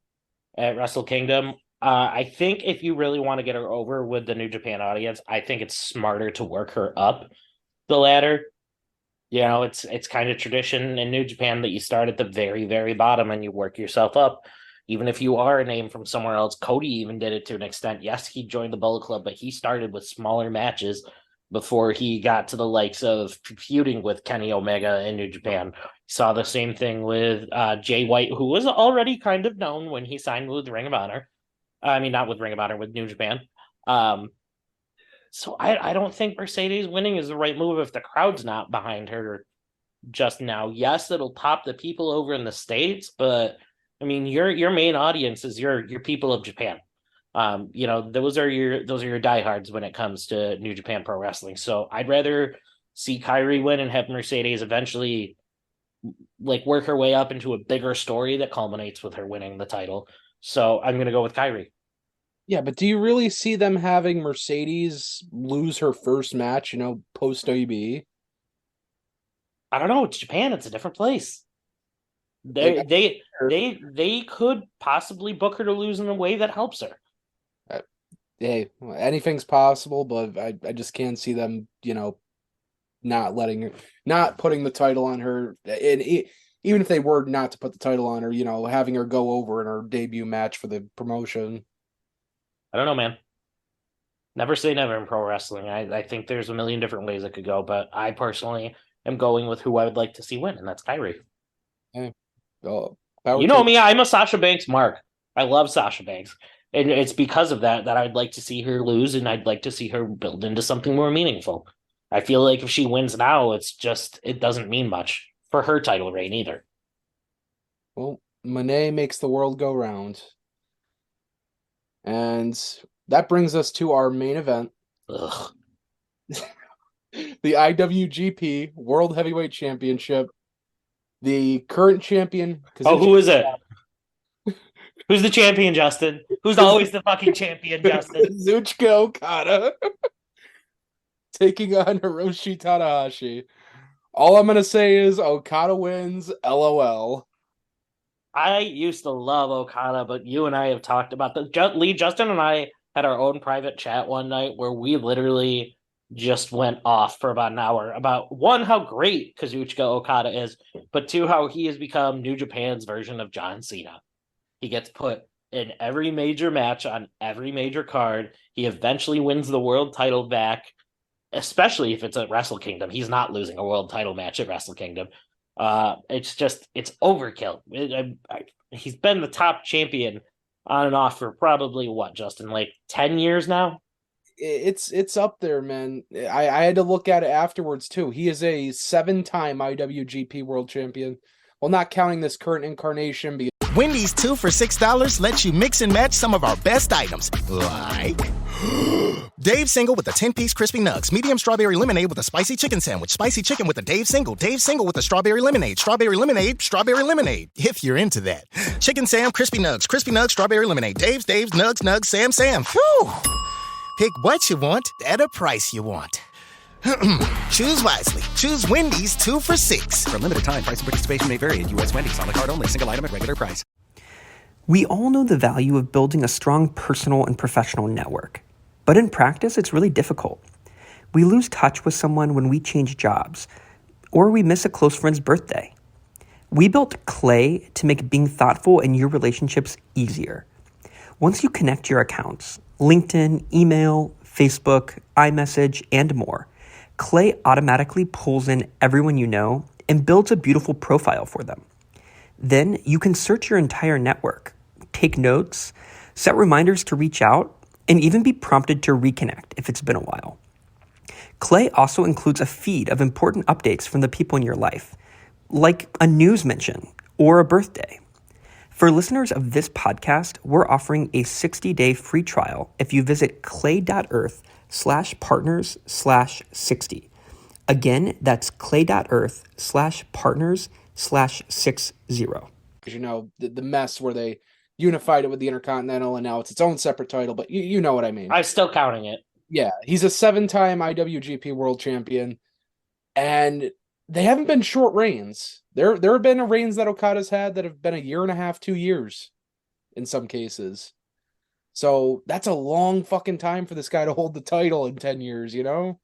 at Wrestle Kingdom, I think if you really want to get her over with the New Japan audience, I think it's smarter to work her up the ladder. You know, it's kind of tradition in New Japan that you start at the very, very bottom and you work yourself up. Even if you are a name from somewhere else, Cody even did it to an extent. Yes, he joined the Bullet Club, but he started with smaller matches before he got to the likes of feuding with Kenny Omega in New Japan. Saw the same thing with Jay White, who was already kind of known when he signed with Ring of Honor. I mean, not with Ring of Honor, with New Japan. So I don't think Mercedes winning is the right move if the crowd's not behind her just now. Yes, it'll pop the people over in the States, but I mean, your main audience is your people of Japan. You know, those are your diehards when it comes to New Japan Pro Wrestling. So I'd rather see KAIRI win and have Mercedes eventually like work her way up into a bigger story that culminates with her winning the title. So I'm gonna go with KAIRI. Yeah, but do you really see them having Mercedes lose her first match, you know, post WB? I don't know. It's Japan. It's a different place. Like, They could possibly book her to lose in a way that helps her. hey, anything's possible, but I just can't see them, you know, not putting the title on her. And even if they were not to put the title on her, you know, having her go over in her debut match for the promotion. I don't know, man. Never say never in pro wrestling. I think there's a million different ways it could go, but I personally am going with who I would like to see win, and that's KAIRI. Oh, you know me, I'm a Sasha Banks mark. I love Sasha Banks. And it's because of that I'd like to see her lose, and I'd like to see her build into something more meaningful. I feel like if she wins now, it doesn't mean much for her title reign either. Well, Moné makes the world go round. And that brings us to our main event. Ugh. The IWGP World Heavyweight Championship. The current champion. Oh, who is it? Who's the champion, Justin? Who's always the fucking champion, Justin? Kazuchika Okada. Taking on Hiroshi Tanahashi. All I'm going to say is Okada wins, LOL. I used to love Okada, but you and I have talked about this. Lee, Justin and I had our own private chat one night where we literally just went off for about an hour about, one, how great Kazuchika Okada is, but two, how he has become New Japan's version of John Cena. He gets put in every major match on every major card. He eventually wins the world title back, especially if it's at Wrestle Kingdom. He's not losing a world title match at Wrestle Kingdom. It's overkill. He's been the top champion on and off for probably what, Justin, like 10 years now? It's up there, man. I had to look at it afterwards too. He is a 7-time IWGP World Champion. Well, not counting this current incarnation. Wendy's 2 for $6 lets you mix and match some of our best items, like Dave Single with a 10-piece crispy nugs, medium strawberry lemonade with a spicy chicken sandwich, spicy chicken with a Dave Single with a strawberry lemonade, if you're into that. Chicken Sam, crispy nugs, strawberry lemonade, Dave's, nugs, Sam. Whew. Pick what you want at a price you want. Choose wisely. Choose Wendy's 2 for $6. For a limited time, price and participation may vary at U.S. Wendy's. On the card only. Single item at regular price. We all know the value of building a strong personal and professional network. But in practice, it's really difficult. We lose touch with someone when we change jobs, or we miss a close friend's birthday. We built Clay to make being thoughtful in your relationships easier. Once you connect your accounts, LinkedIn, email, Facebook, iMessage, and more, Clay automatically pulls in everyone you know and builds a beautiful profile for them. Then you can search your entire network, take notes, set reminders to reach out, and even be prompted to reconnect if it's been a while. Clay also includes a feed of important updates from the people in your life, like a news mention or a birthday. For listeners of this podcast, we're offering a 60-day free trial if you visit clay.earth/partners/60. Again, that's clay.earth/partners/60. You know, the mess where they unified it with the Intercontinental and now it's its own separate title, but you know what I mean. I'm still counting it. Yeah, he's a 7-time IWGP World Champion, and they haven't been short reigns. There have been reigns that Okada's had that have been 1.5 years, 2 years in some cases. So that's a long fucking time for this guy to hold the title in 10 years, you know?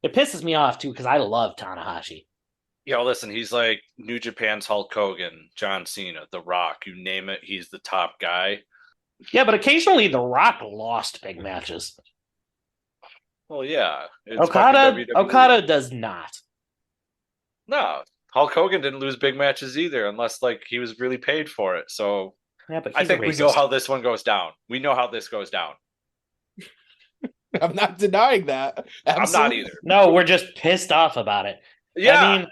It pisses me off, too, because I love Tanahashi. Yo, listen, he's like New Japan's Hulk Hogan, John Cena, The Rock, you name it, he's the top guy. Yeah, but occasionally The Rock lost big matches. Well, yeah. Okada does not. No, Hulk Hogan didn't lose big matches either, unless like he was really paid for it. So yeah, but I think we know how this one goes down. We know how this goes down. I'm not denying that. Absolutely. I'm not either. No, we're just pissed off about it. Yeah.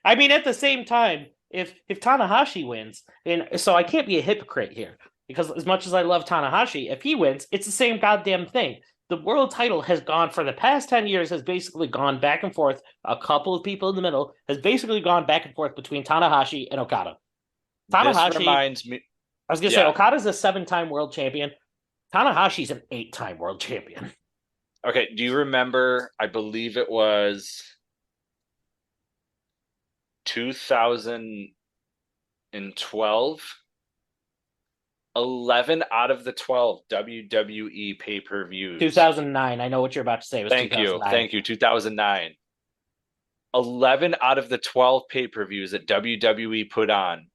I mean, at the same time, if Tanahashi wins, and so I can't be a hypocrite here, because as much as I love Tanahashi, if he wins, it's the same goddamn thing. The world title has gone for the past 10 years, has basically gone back and forth. A couple of people in the middle has basically gone back and forth between Tanahashi and Okada. Tanahashi, this reminds me. I was going to say, Okada's a 7-time world champion. Tanahashi's an 8-time world champion. Okay, do you remember, I believe it was 2012? 11 out of the 12 WWE pay-per-views. 2009. I know what you're about to say. It was Thank you. 2009. 11 out of the 12 pay-per-views that WWE put on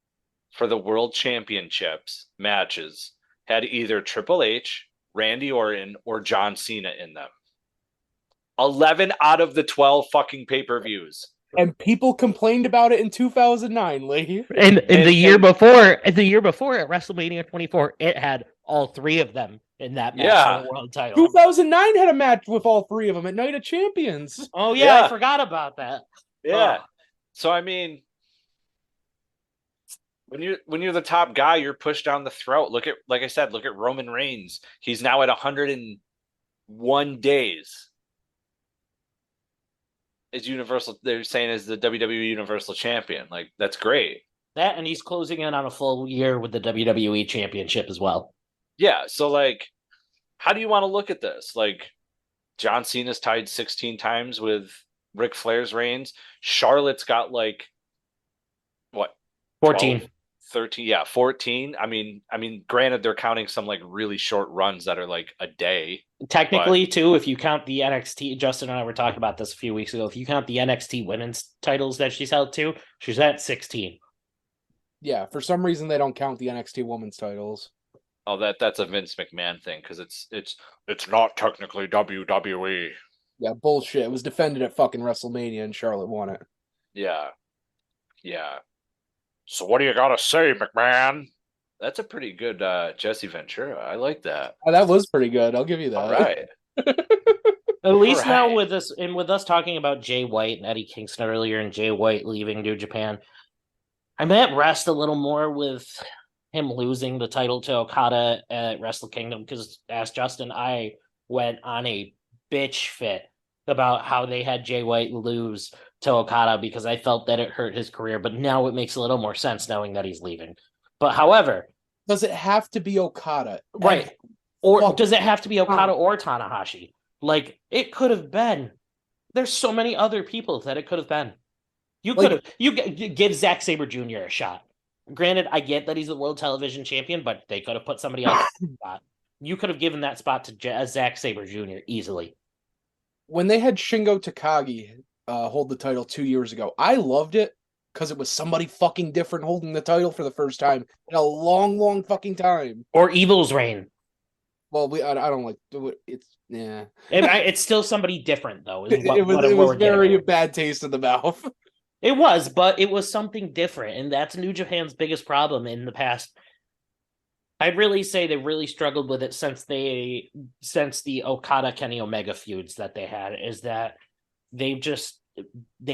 for the World Championships matches had either Triple H, Randy Orton, or John Cena in them. 11 out of the 12 fucking pay-per-views. And people complained about it in 2009, Lee. And the year before at WrestleMania 24, it had all 3 of them in that match for the world title. 2009 had a match with all 3 of them at Night of Champions. Oh yeah, I forgot about that. Yeah. So I mean, when you're the top guy, you're pushed down the throat. Like I said, look at Roman Reigns. He's now at 101 days. Is Universal? They're saying is the WWE Universal Champion. Like that's great. That, and he's closing in on a full year with the WWE Championship as well. Yeah. So like, how do you want to look at this? Like, John Cena's tied 16 times with Ric Flair's reigns. Charlotte's got like what 14. 12, 13, yeah, 14. I mean, granted, they're counting some like really short runs that are like a day. Technically, too, if you count the NXT, Justin and I were talking about this a few weeks ago. If you count the NXT women's titles that she's held to, she's at 16. Yeah, for some reason they don't count the NXT women's titles. Oh, that's a Vince McMahon thing because it's not technically WWE. Yeah, bullshit. It was defended at fucking WrestleMania and Charlotte won it. Yeah. So what do you gotta say, McMahon? That's a pretty good Jesse Ventura. I like that. Oh, that was pretty good. I'll give you that. All right. At least now Right. with us talking about Jay White and Eddie Kingston earlier and Jay White leaving New Japan, I'm at rest a little more with him losing the title to Okada at Wrestle Kingdom because, as Justin, I went on a bitch fit about how they had Jay White lose to Okada because I felt that it hurt his career, but now it makes a little more sense knowing that he's leaving. But however, does it have to be Okada? right? Or fuck. does it have to be Okada or Tanahashi? Like, it could have been. There's so many other people that it could have been. You could have give Zack Sabre Jr. a shot. Granted, I get that he's the world television champion, but they could have put somebody else in the spot. You could have given that spot to Zack Sabre Jr. easily. When they had Shingo Takagi hold the title 2 years ago, I loved it because it was somebody fucking different holding the title for the first time in a long, long fucking time. Or Evil's reign. Well, I don't like it's yeah. It's still somebody different though. It was very bad taste in the mouth. It was, but it was something different, and that's New Japan's biggest problem in the past. I'd really say they really struggled with it since the Okada Kenny Omega feuds that they had, is that they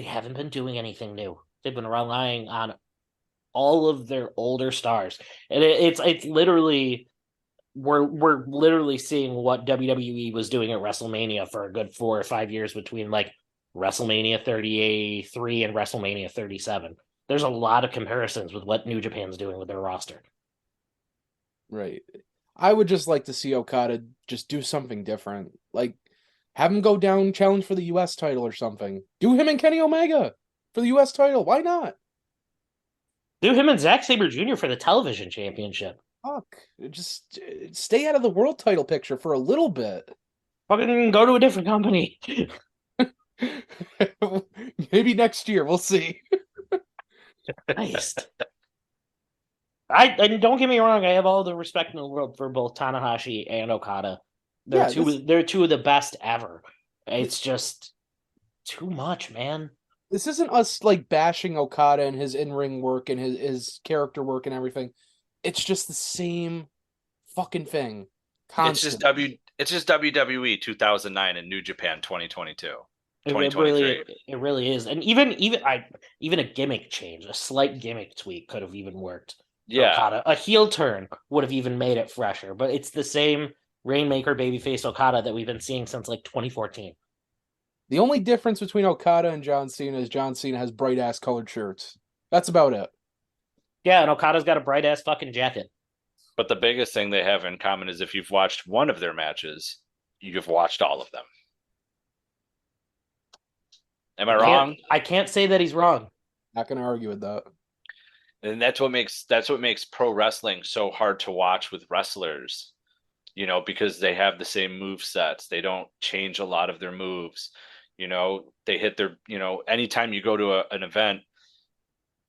haven't been doing anything new. They've been relying on all of their older stars. And it's literally we're literally seeing what WWE was doing at WrestleMania for a good 4 or 5 years between like WrestleMania 33 and WrestleMania 37. There's a lot of comparisons with what New Japan's doing with their roster. Right. I would just like to see Okada just do something different. Like, have him go down, challenge for the U.S. title or something. Do him and Kenny Omega for the U.S. title. Why not? Do him and Zack Sabre Jr. for the television championship. Fuck. Just stay out of the world title picture for a little bit. Fucking go to a different company. Maybe next year. We'll see. Nice. And don't get me wrong, I have all the respect in the world for both Tanahashi and Okada. They're two of the best ever. It's just too much, man. This isn't us like bashing Okada and his in-ring work and his character work and everything. It's just the same fucking thing. Constantly. It's just WWE 2009 and New Japan 2022. 2023. It really is. And even a gimmick change, a slight gimmick tweak could have even worked. Yeah. Okada. A heel turn would have even made it fresher, but it's the same Rainmaker babyface Okada that we've been seeing since like 2014. The only difference between Okada and John Cena is John Cena has bright ass colored shirts. That's about it. Yeah, and Okada's got a bright ass fucking jacket. But the biggest thing they have in common is if you've watched one of their matches, you've watched all of them. Am I wrong? I can't say that he's wrong. Not gonna argue with that. And that's what makes pro wrestling so hard to watch with wrestlers, because they have the same move sets. They don't change a lot of their moves. They hit their, anytime you go to an event,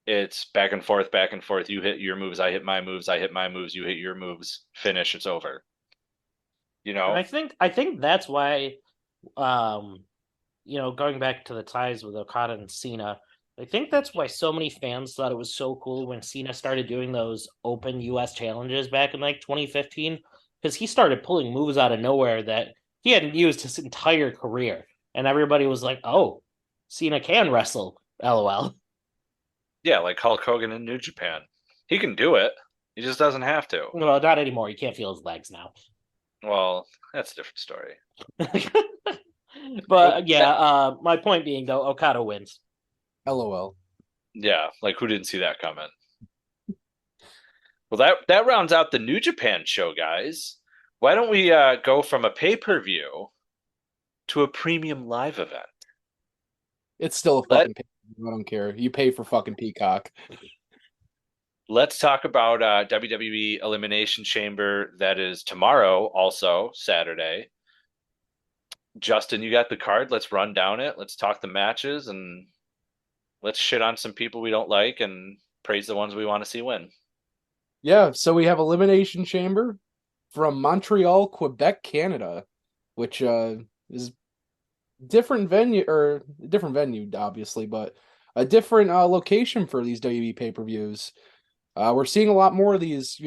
it's back and forth. You hit your moves, I hit my moves, you hit your moves, finish, it's over. And I think that's why, going back to the ties with Okada and Cena, I think that's why so many fans thought it was so cool when Cena started doing those open US challenges back in like 2015, because he started pulling moves out of nowhere that he hadn't used his entire career. And everybody was like, oh, Cena can wrestle, LOL. Yeah, like Hulk Hogan in New Japan. He can do it. He just doesn't have to. Well, not anymore. You can't feel his legs now. Well, that's a different story. But yeah, my point being though, Okada wins. LOL. Yeah, like who didn't see that coming? Well, that rounds out the New Japan show, guys. Why don't we go from a pay-per-view to a premium live event? It's still a fucking pay-per-view. I don't care. You pay for fucking Peacock. Let's talk about WWE Elimination Chamber. That is tomorrow, also Saturday. Justin, you got the card. Let's run down it. Let's talk the matches and let's shit on some people we don't like and praise the ones we want to see win. Yeah, so we have Elimination Chamber from Montreal, Quebec, Canada, which is different venue, obviously, but a different location for these WWE pay-per-views. We're seeing a lot more of these,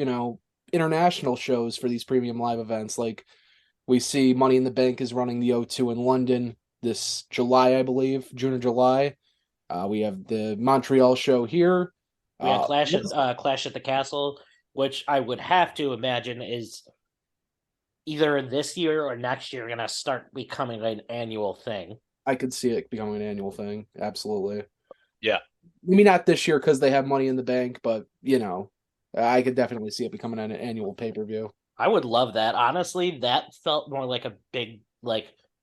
international shows for these premium live events. Like we see Money in the Bank is running the O2 in London this July, I believe, June or July. We have the Montreal show here. We had Clash at the Castle, which I would have to imagine is either this year or next year going to start becoming an annual thing. I could see it becoming an annual thing. Absolutely. Yeah. Maybe not this year because they have Money in the Bank, but, I could definitely see it becoming an annual pay-per-view. I would love that. Honestly, that felt more like a big,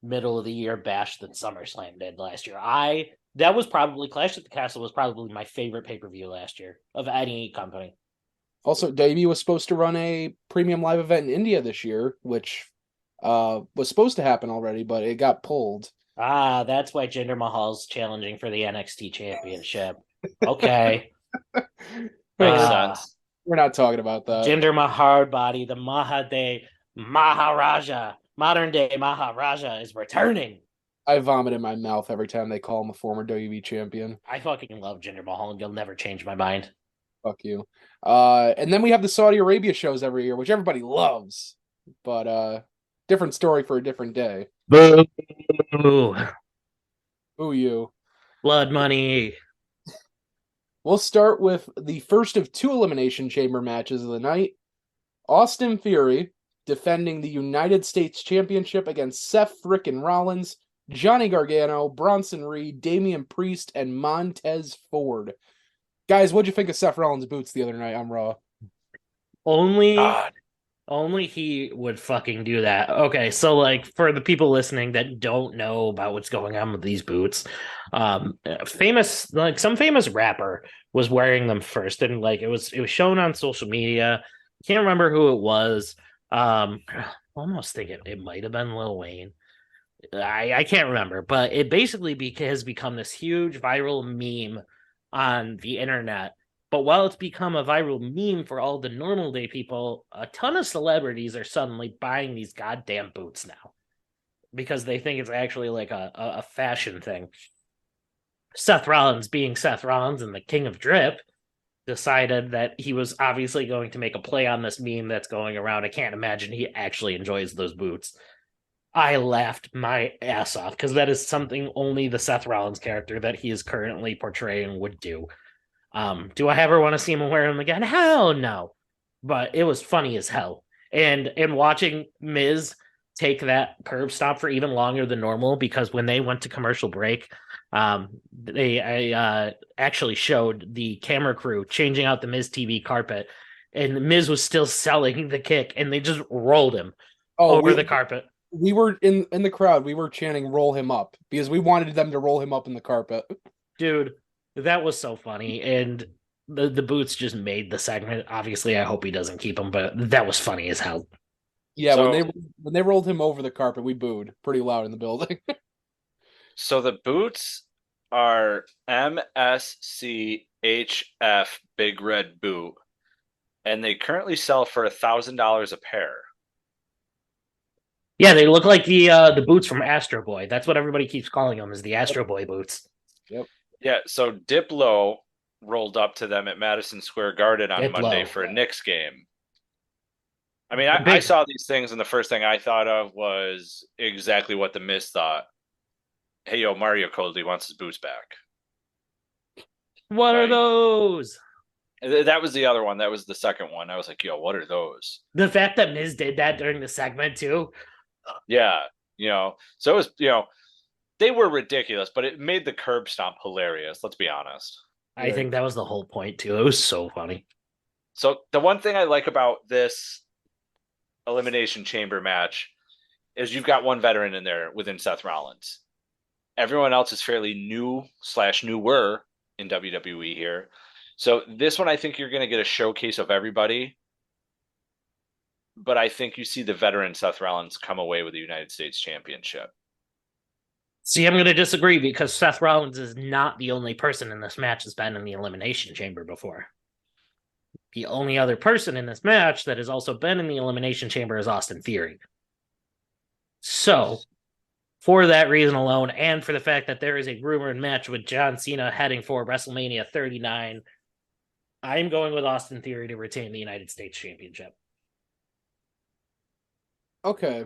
middle of the year bash than SummerSlam did last year. That was probably Clash at the Castle was probably my favorite pay-per-view last year of any company. Also, WWE was supposed to run a premium live event in India this year, which was supposed to happen already, but it got pulled. That's why Jinder Mahal's challenging for the NXT Championship. Okay. Makes sense. We're not talking about that. Jinder Mahal body, the Maharaja, modern day Maharaja is returning. I vomit in my mouth every time they call him a former WWE champion. I fucking love Jinder Mahal, and you'll never change my mind. Fuck you. And then we have the Saudi Arabia shows every year, which everybody loves. But different story for a different day. Boo. Ooh, you. Blood money. We'll start with the first of two Elimination Chamber matches of the night. Austin Theory defending the United States Championship against Seth frickin' Rollins, Johnny Gargano, Bronson Reed, Damian Priest, and Montez Ford. Guys, what'd you think of Seth Rollins' boots the other night on Raw? Only he would fucking do that. Okay, so for the people listening that don't know about what's going on with these boots, some famous rapper was wearing them first, and it was shown on social media. Can't remember who it was. Almost think it might have been Lil Wayne. I can't remember, but it basically has become this huge viral meme on the internet. But while it's become a viral meme for all the normal day people, a ton of celebrities are suddenly buying these goddamn boots now because they think it's actually a fashion thing. Seth Rollins, being Seth Rollins and the king of drip, decided that he was obviously going to make a play on this meme that's going around. I can't imagine he actually enjoys those boots. I laughed my ass off because that is something only the Seth Rollins character that he is currently portraying would do. Do I ever want to see him wear them again? Hell no. But it was funny as hell. And watching Miz take that curb stop for even longer than normal, because when they went to commercial break, they actually showed the camera crew changing out the Miz TV carpet, and Miz was still selling the kick, and they just rolled him over the carpet. We were in the crowd. We were chanting "roll him up" because we wanted them to roll him up in the carpet. Dude, that was so funny, and the boots just made the segment. Obviously, I hope he doesn't keep them, but that was funny as hell. Yeah, when they rolled him over the carpet, we booed pretty loud in the building. So the boots are MSCHF Big Red Boot, and they currently sell for $1,000 a pair. Yeah, they look like the boots from Astro Boy. That's what everybody keeps calling them, is the Astro Boy boots. Yep. Yeah, so Diplo rolled up to them at Madison Square Garden on Monday for a Knicks game. I mean, I saw these things, and the first thing I thought of was exactly what the Miz thought. Hey, yo, Mario Coldly wants his boots back. What are those? That was the other one. That was the second one. I was like, yo, what are those? The fact that Miz did that during the segment too. Yeah, so it was, they were ridiculous, but it made the curb stomp hilarious. Let's be honest. I think that was the whole point too. It was so funny. So the one thing I like about this Elimination Chamber match is you've got one veteran in there within Seth Rollins. Everyone else is fairly new/newer in WWE here. So this one, I think you're going to get a showcase of everybody. But I think you see the veteran Seth Rollins come away with the United States Championship. See, I'm going to disagree because Seth Rollins is not the only person in this match that's been in the Elimination Chamber before. The only other person in this match that has also been in the Elimination Chamber is Austin Theory. So, for that reason alone, and for the fact that there is a rumored match with John Cena heading for WrestleMania 39, I'm going with Austin Theory to retain the United States Championship. Okay.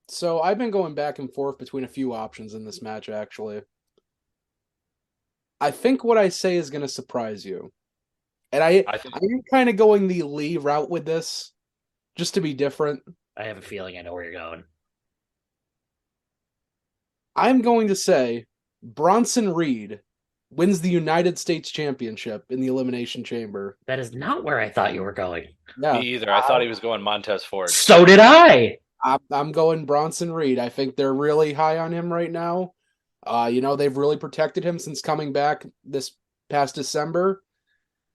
So I've been going back and forth between a few options in this match, actually. I think what I say is going to surprise you. And I'm kind of going the Lee route with this, just to be different. I have a feeling I know where you're going. I'm going to say Bronson Reed wins the United States Championship in the Elimination Chamber. That is not where I thought you were going. Yeah. Me either. I thought he was going Montez Ford. So did I. I'm going Bronson Reed. I think they're really high on him right now. They've really protected him since coming back this past December.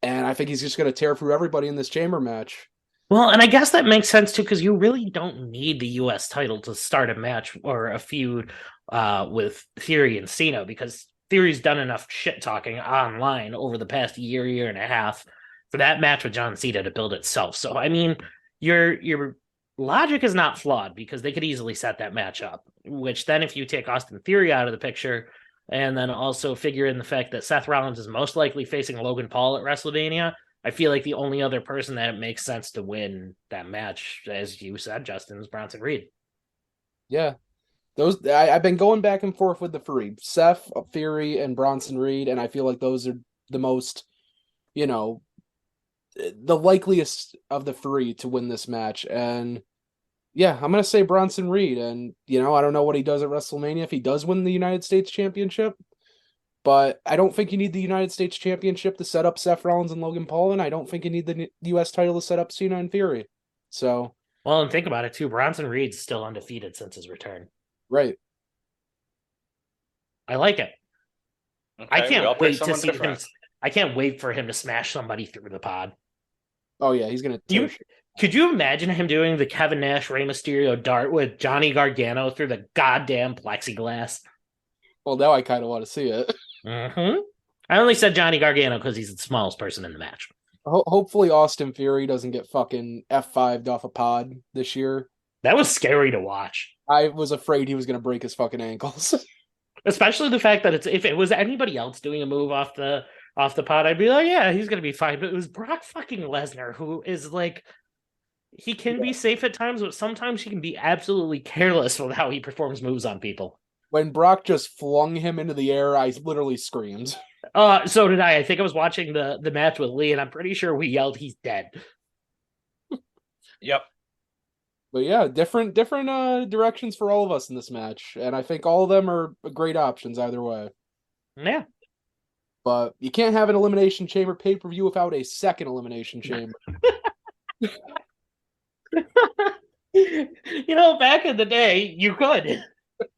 And I think he's just going to tear through everybody in this chamber match. Well, and I guess that makes sense too, because you really don't need the U.S. title to start a match or a feud with Theory and Cena, because Theory's done enough shit talking online over the past year and a half for that match with John Cena to build itself. So, I mean, your logic is not flawed, because they could easily set that match up, which then if you take Austin Theory out of the picture and then also figure in the fact that Seth Rollins is most likely facing Logan Paul at WrestleMania, I feel like the only other person that it makes sense to win that match, as you said, Justin, is Bronson Reed. Yeah. I've been going back and forth with the three, Seth, Theory, and Bronson Reed, and I feel like those are the most, the likeliest of the three to win this match. And yeah, I'm going to say Bronson Reed. And, I don't know what he does at WrestleMania if he does win the United States Championship. But I don't think you need the United States Championship to set up Seth Rollins and Logan Paul, and I don't think you need the U.S. title to set up Cena and Theory. So, well, and think about it too. Bronson Reed's still undefeated since his return. Right. I like it. Okay, I can't wait to see different. him. I can't wait for him to smash somebody through the pod. Oh yeah, he's gonna. Could you imagine him doing the Kevin Nash Rey Mysterio dart with Johnny Gargano through the goddamn plexiglass? Well, now I kind of want to see it. Mm-hmm. I only said Johnny Gargano because he's the smallest person in the match. Hopefully Austin Theory doesn't get fucking F5'd off a pod this year. That was scary to watch. I was afraid he was going to break his fucking ankles. Especially the fact that if it was anybody else doing a move off the pod, I'd be like, yeah, he's going to be fine. But it was Brock fucking Lesnar, who is like, he can be safe at times, but sometimes he can be absolutely careless with how he performs moves on people. When Brock just flung him into the air, I literally screamed. So did I. I think I was watching the match with Lee, and I'm pretty sure we yelled, "He's dead." Yep. But yeah, different directions for all of us in this match, and I think all of them are great options either way. Yeah. But you can't have an Elimination Chamber pay-per-view without a second Elimination Chamber. Back in the day, you could.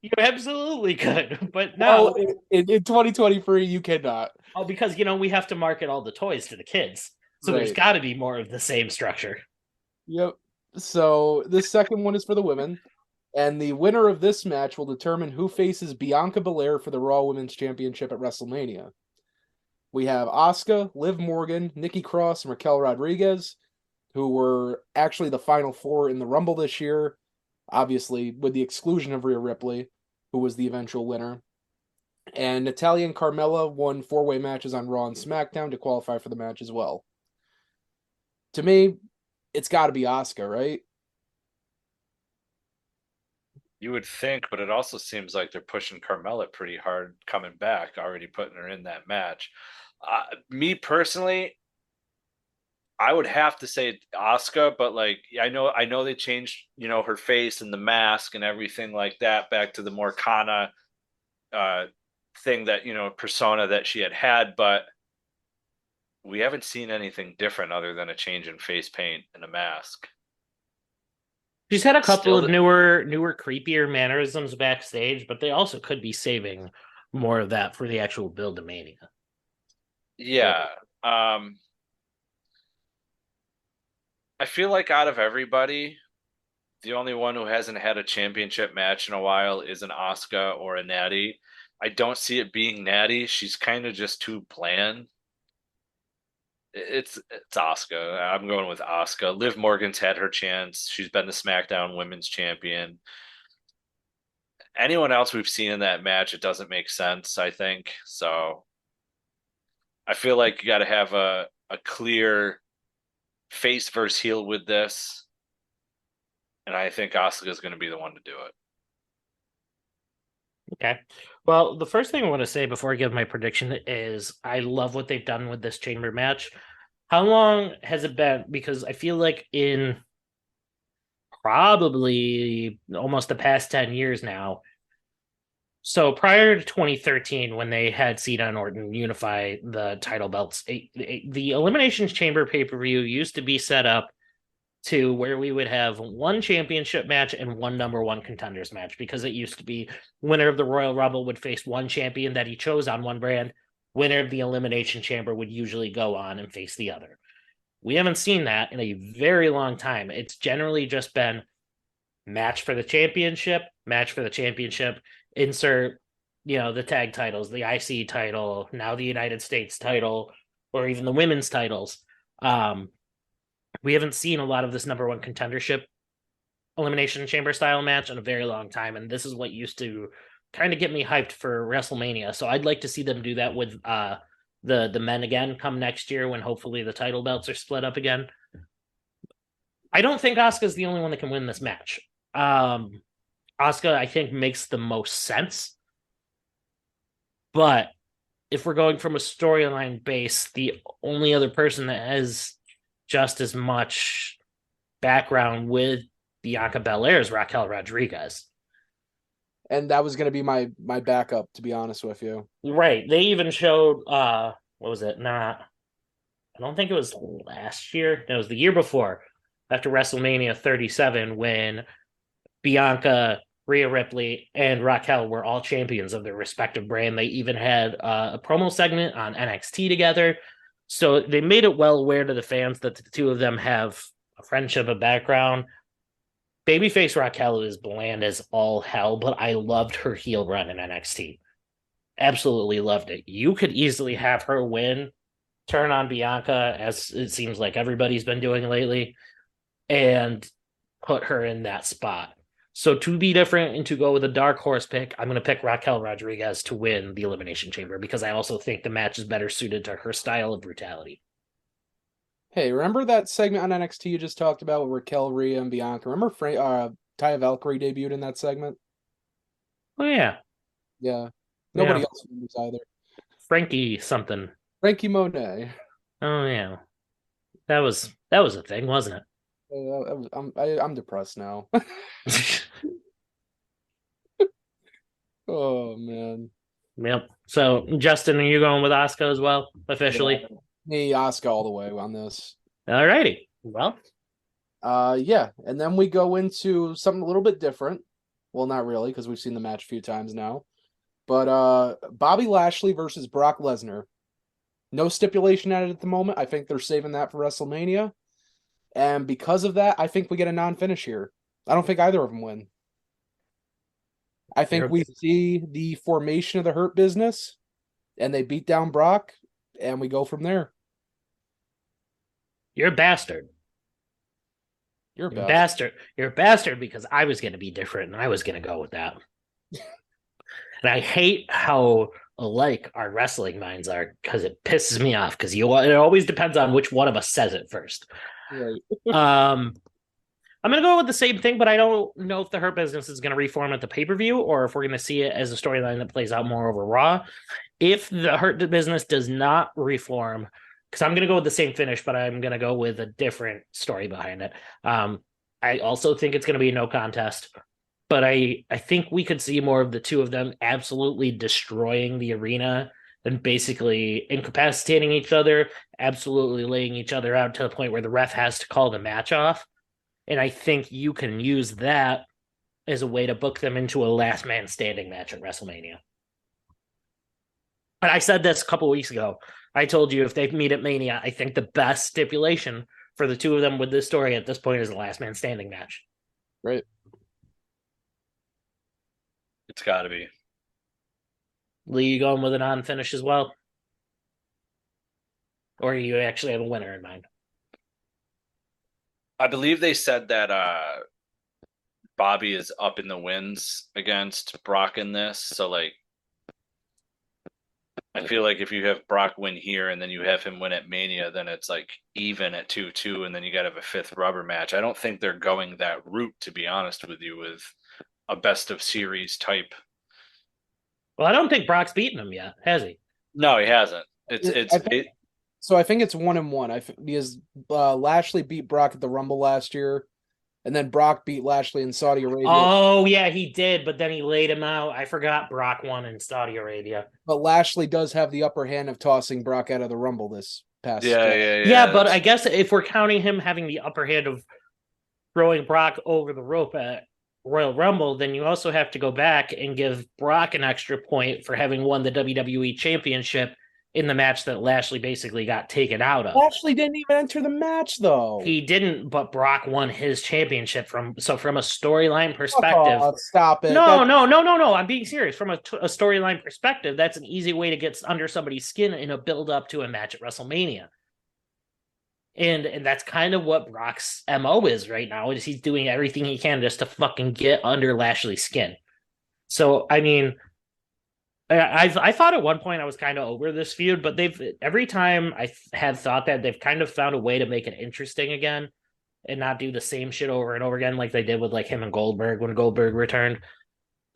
You absolutely could, but now in 2023 you cannot. Oh, because we have to market all the toys to the kids, so There's got to be more of the same structure. Yep. So this second one is for the women, and the winner of this match will determine who faces Bianca Belair for the Raw Women's Championship at WrestleMania. We have Asuka, Liv Morgan, Nikki Cross, and Raquel Rodriguez, who were actually the final four in the Rumble this year. Obviously, with the exclusion of Rhea Ripley, who was the eventual winner. And Natalya and Carmella won 4-way matches on Raw and SmackDown to qualify for the match as well. To me, it's got to be Asuka, right? You would think, but it also seems like they're pushing Carmella pretty hard coming back, already putting her in that match. Me personally, I would have to say Asuka, but like I know they changed, her face and the mask and everything like that back to the more Kana thing that, persona that she had, but we haven't seen anything different other than a change in face paint and a mask. She's had a couple of newer, creepier mannerisms backstage, but they also could be saving more of that for the actual build to Mania. Yeah. I feel like out of everybody, the only one who hasn't had a championship match in a while is an Asuka or a Natty. I don't see it being Natty. She's kind of just too bland. It's Asuka. I'm going with Asuka. Liv Morgan's had her chance. She's been the SmackDown Women's Champion. Anyone else we've seen in that match, it doesn't make sense, I think. So I feel like you got to have a clear face versus heel with this. And I think Asuka is going to be the one to do it. Okay. Well, the first thing I want to say before I give my prediction is I love what they've done with this chamber match. How long has it been? Because I feel like in probably almost the past 10 years now. So prior to 2013, when they had Cena and Orton unify the title belts, the Elimination Chamber pay-per-view used to be set up to where we would have one championship match and one number one contenders match, because it used to be winner of the Royal Rumble would face one champion that he chose on one brand. Winner of the Elimination Chamber would usually go on and face the other. We haven't seen that in a very long time. It's generally just been match for the championship, insert, the tag titles, the IC title, now the United States title, or even the women's titles. We haven't seen a lot of this number one contendership Elimination Chamber style match in a very long time, and this is what used to kind of get me hyped for WrestleMania. So I'd like to see them do that with the men again come next year when hopefully the title belts are split up again. I don't think Asuka's the only one that can win this match. Asuka, I think, makes the most sense. But if we're going from a storyline base, the only other person that has just as much background with Bianca Belair is Raquel Rodriguez. And that was going to be my backup, to be honest with you. Right. They even showed, what was it? I don't think it was last year. No, it was the year before, after WrestleMania 37, when Bianca, Rhea Ripley, and Raquel were all champions of their respective brand. They even had a promo segment on NXT together. So they made it well aware to the fans that the two of them have a friendship, a background. Babyface Raquel is bland as all hell, but I loved her heel run in NXT. Absolutely loved it. You could easily have her win, turn on Bianca, as it seems like everybody's been doing lately, and put her in that spot. So to be different and to go with a dark horse pick, I'm going to pick Raquel Rodriguez to win the Elimination Chamber, because I also think the match is better suited to her style of brutality. Hey, remember that segment on NXT you just talked about with Raquel, Rhea, and Bianca? Remember Taya Valkyrie debuted in that segment? Oh, yeah. Yeah. Nobody else remembers either. Frankie something. Frankie Monet. Oh, yeah. That was a thing, wasn't it? I'm depressed now. Oh man. Yep. So Justin, are you going with Asuka as well officially? Yeah. Me, Asuka all the way on this. Alrighty. Well. Yeah, and then we go into something a little bit different. Well, not really, because we've seen the match a few times now. But Bobby Lashley versus Brock Lesnar. No stipulation at it at the moment. I think they're saving that for WrestleMania. And because of that, I think we get a non-finish here. I don't think either of them win. I think we see the formation of the Hurt Business, and they beat down Brock, and we go from there. You're a bastard. You're a bastard. You're a bastard because I was going to be different, and I was going to go with that. And I hate how alike our wrestling minds are, because it pisses me off, because it always depends on which one of us says it first. Right. I'm going to go with the same thing, but I don't know if the Hurt Business is going to reform at the pay-per-view or if we're going to see it as a storyline that plays out more over Raw. If the Hurt Business does not reform, because I'm going to go with the same finish, but I'm going to go with a different story behind it. I also think it's going to be a no contest, but I think we could see more of the two of them absolutely destroying the arena and basically incapacitating each other, absolutely laying each other out to the point where the ref has to call the match off. And I think you can use that as a way to book them into a last man standing match at WrestleMania. And I said this a couple of weeks ago. I told you if they meet at Mania, I think the best stipulation for the two of them with this story at this point is a last man standing match. Right. It's got to be. Lee, you going with a non-finish as well? Or you actually have a winner in mind? I believe they said that Bobby is up in the wins against Brock in this. So, like, I feel like if you have Brock win here and then you have him win at Mania, then it's like even at 2-2, and then you got to have a fifth rubber match. I don't think they're going that route, to be honest with you, with a best of series type. Well, I don't think Brock's beaten him yet, has he? No, he hasn't. So I think it's 1-1. Because Lashley beat Brock at the Rumble last year, and then Brock beat Lashley in Saudi Arabia. Oh, yeah, he did, but then he laid him out. I forgot Brock won in Saudi Arabia. But Lashley does have the upper hand of tossing Brock out of the Rumble this past year. Yeah, but I guess if we're counting him having the upper hand of throwing Brock over the rope at Royal Rumble, then you also have to go back and give Brock an extra point for having won the WWE Championship in the match that Lashley basically got taken out of. Lashley didn't even enter the match, though. He didn't, but Brock won his championship from a storyline perspective. Oh, stop it. No. I'm being serious. From a storyline perspective, that's an easy way to get under somebody's skin in a build up to a match at WrestleMania. And that's kind of what Brock's MO is right now, is he's doing everything he can just to fucking get under Lashley's skin. So, I mean, I thought at one point I was kind of over this feud, but every time I have thought that, they've kind of found a way to make it interesting again and not do the same shit over and over again like they did with like him and Goldberg when Goldberg returned.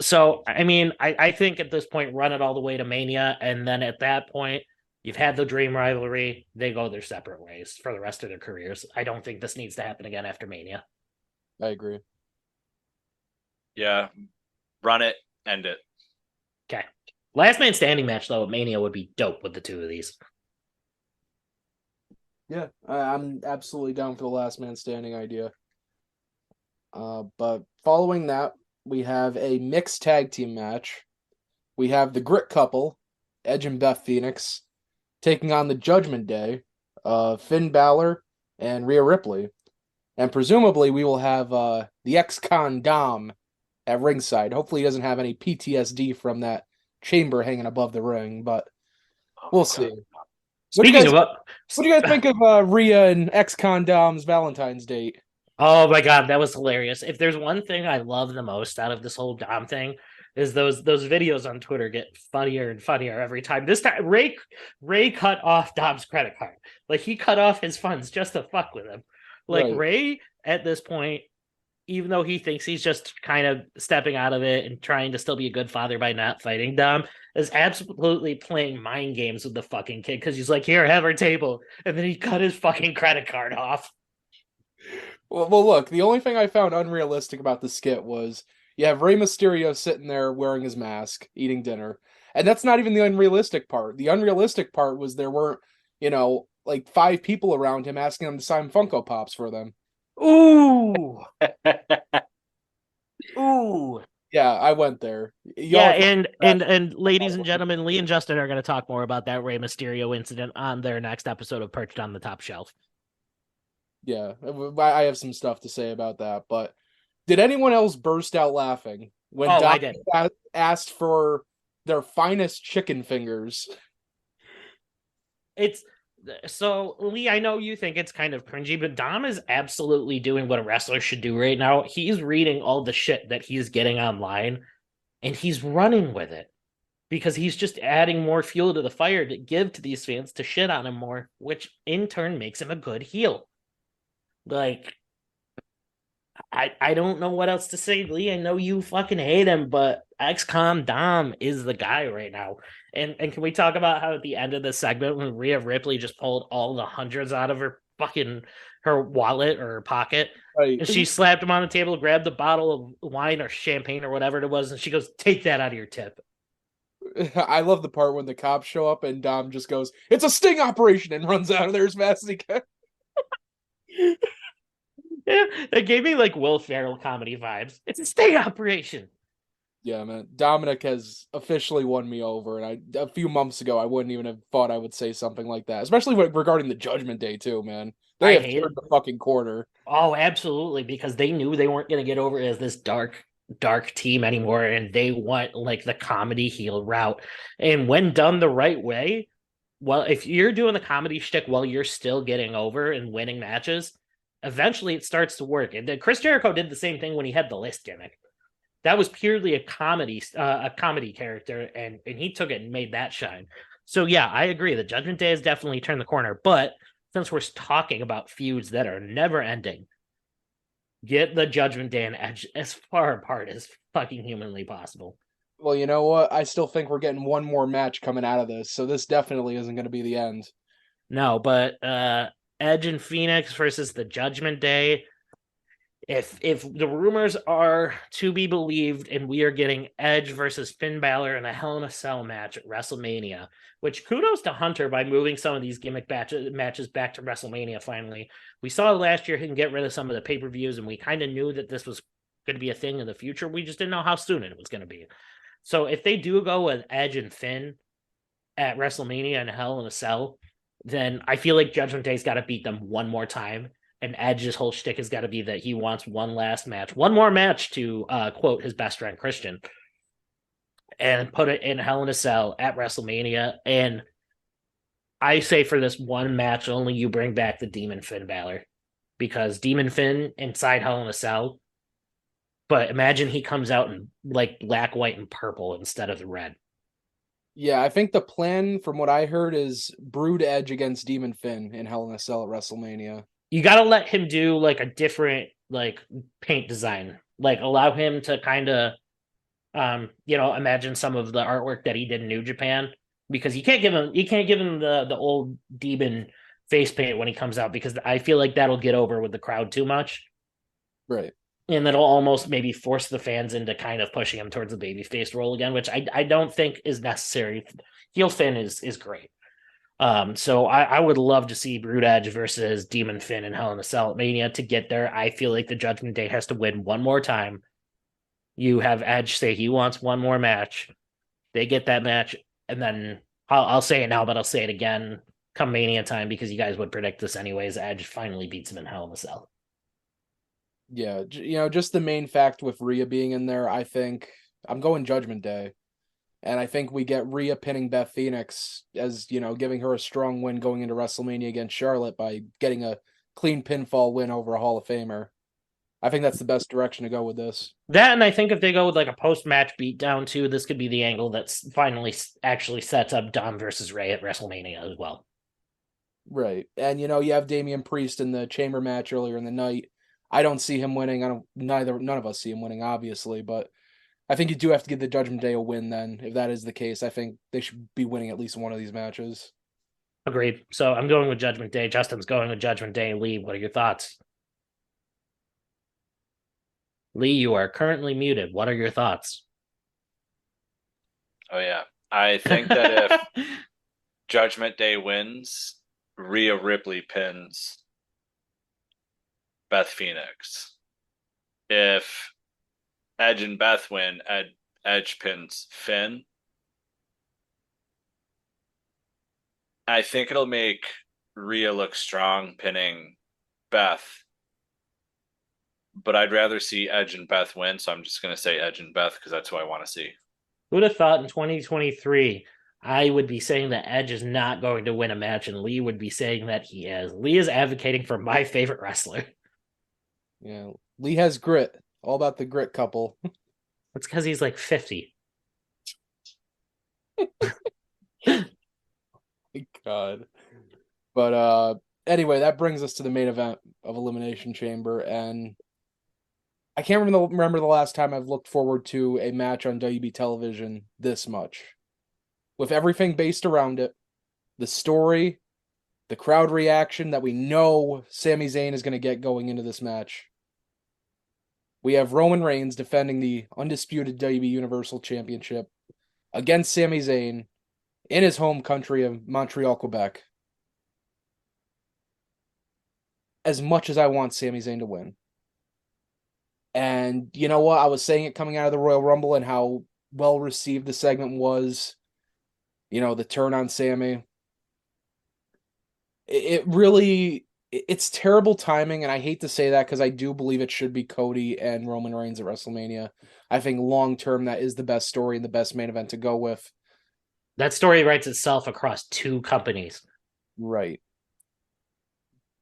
So, I mean, I think at this point, run it all the way to Mania, and then at that point, you've had the dream rivalry. They go their separate ways for the rest of their careers. I don't think this needs to happen again after Mania. I agree. Yeah. Run it, end it. Okay. Last man standing match, though, at Mania would be dope with the two of these. Yeah, I'm absolutely down for the last man standing idea. But following that, we have a mixed tag team match. We have the Grit couple, Edge and Beth Phoenix, taking on the Judgment Day, Finn Balor and Rhea Ripley. And presumably we will have the ex-con Dom at ringside. Hopefully he doesn't have any PTSD from that chamber hanging above the ring, but we'll see. What do you guys think of Rhea and ex-con Dom's Valentine's date? Oh my god, that was hilarious. If there's one thing I love the most out of this whole Dom thing, is those videos on Twitter get funnier and funnier every time. This time Ray cut off Dom's credit card. Like, he cut off his funds just to fuck with him. Like, right. Ray at this point, even though he thinks he's just kind of stepping out of it and trying to still be a good father by not fighting Dom, is absolutely playing mind games with the fucking kid, because he's like, here, have our table. And then he cut his fucking credit card off. Well, look, the only thing I found unrealistic about the skit was you have Rey Mysterio sitting there wearing his mask, eating dinner. And that's not even the unrealistic part. The unrealistic part was there weren't, like 5 people around him asking him to sign Funko Pops for them. Ooh. Ooh. Yeah, I went there. And ladies and gentlemen, Lee and Justin are going to talk more about that Rey Mysterio incident on their next episode of Perched on the Top Shelf. Yeah, I have some stuff to say about that, but did anyone else burst out laughing when Doc asked for their finest chicken fingers? So, Lee, I know you think it's kind of cringy, but Dom is absolutely doing what a wrestler should do right now. He's reading all the shit that he's getting online, and he's running with it, because he's just adding more fuel to the fire to give to these fans to shit on him more, which in turn makes him a good heel. Like, I don't know what else to say, Lee. I know you fucking hate him, but XCOM Dom is the guy right now. And can we talk about how at the end of the segment when Rhea Ripley just pulled all the hundreds out of her wallet or her pocket, Right. and she slapped him on the table, grabbed the bottle of wine or champagne or whatever it was, and she goes, "Take that out of your tip." I love the part when the cops show up and Dom just goes, "It's a sting operation," and runs out of there as fast as he can. Yeah, it gave me like Will Ferrell comedy vibes. It's a sting operation. Yeah, man. Dominic has officially won me over, and a few months ago I wouldn't even have thought I would say something like that, especially regarding the Judgment Day too, man. They have turned the fucking quarter. Oh, absolutely, because they knew they weren't going to get over as this dark team anymore, and they want like the comedy heel route. And when done the right way, well, if you're doing the comedy shtick while you're still getting over and winning matches, eventually it starts to work. And then Chris Jericho did the same thing when he had the list gimmick. That was purely a comedy character, and he took it and made that shine. So yeah, I agree. The Judgment Day has definitely turned the corner. But since we're talking about feuds that are never ending, get the Judgment Day and Edge as far apart as fucking humanly possible. Well, you know what? I still think we're getting one more match coming out of this, so this definitely isn't going to be the end. No, but Edge and Phoenix versus the Judgment Day. If the rumors are to be believed, and we are getting Edge versus Finn Balor in a Hell in a Cell match at WrestleMania, which kudos to Hunter by moving some of these gimmick matches back to WrestleMania finally. We saw last year he can get rid of some of the pay-per-views, and we kind of knew that this was going to be a thing in the future. We just didn't know how soon it was going to be. So if they do go with Edge and Finn at WrestleMania and Hell in a Cell, then I feel like Judgment Day's got to beat them one more time. And Edge's whole shtick has got to be that he wants one more match to quote his best friend Christian, and put it in Hell in a Cell at WrestleMania. And I say for this one match, only you bring back the Demon Finn Balor, because Demon Finn inside Hell in a Cell. But imagine he comes out in like black, white, and purple instead of the red. Yeah, I think the plan, from what I heard, is Brood Edge against Demon Finn in Hell in a Cell at WrestleMania. You got to let him do like a different like paint design, like allow him to kind of imagine some of the artwork that he did in New Japan, because you can't give him the old demon face paint when he comes out, because I feel like that'll get over with the crowd too much. Right. And that'll almost maybe force the fans into kind of pushing him towards the babyface role again, which I don't think is necessary. Heel Finn is great. So I would love to see Brood Edge versus Demon Finn in Hell in a Cell at Mania. To get there, I feel like the Judgment Day has to win one more time. You have Edge say he wants one more match. They get that match, and then I'll say it now, but I'll say it again come Mania time, because you guys would predict this anyways. Edge finally beats him in Hell in a Cell. Yeah, just the main fact with Rhea being in there, I think I'm going Judgment Day. And I think we get Rhea pinning Beth Phoenix as, giving her a strong win going into WrestleMania against Charlotte by getting a clean pinfall win over a Hall of Famer. I think that's the best direction to go with this. That, and I think if they go with like a post-match beatdown too, this could be the angle that's finally actually sets up Dom versus Ray at WrestleMania as well. Right. And, you have Damian Priest in the chamber match earlier in the night. I don't see him winning. None of us see him winning, obviously, but I think you do have to give the Judgment Day a win then. If that is the case, I think they should be winning at least one of these matches. Agreed. So I'm going with Judgment Day. Justin's going with Judgment Day. Lee, what are your thoughts? Lee, you are currently muted. What are your thoughts? Oh, yeah. I think that if Judgment Day wins, Rhea Ripley pins Beth Phoenix. If Edge and Beth win, Edge pins Finn. I think it'll make Rhea look strong pinning Beth. But I'd rather see Edge and Beth win, so I'm just going to say Edge and Beth because that's what I want to see. Who would have thought in 2023 I would be saying that Edge is not going to win a match, and Lee would be saying that he is. Lee is advocating for my favorite wrestler. Yeah, Lee has grit. All about the grit couple. It's because he's like 50. God. But anyway, that brings us to the main event of Elimination Chamber, and I can't remember the last time I've looked forward to a match on WB television this much. With everything based around it, the story, the crowd reaction that we know Sami Zayn is going to get going into this match. We have Roman Reigns defending the undisputed WB Universal Championship against Sami Zayn in his home country of Montreal, Quebec. As much as I want Sami Zayn to win. And you know what? I was saying it coming out of the Royal Rumble and how well received the segment was. You know, the turn on Sami. It's terrible timing, and I hate to say that because I do believe it should be Cody and Roman Reigns at WrestleMania. I think long term that is the best story and the best main event to go with. That story writes itself across two companies. Right.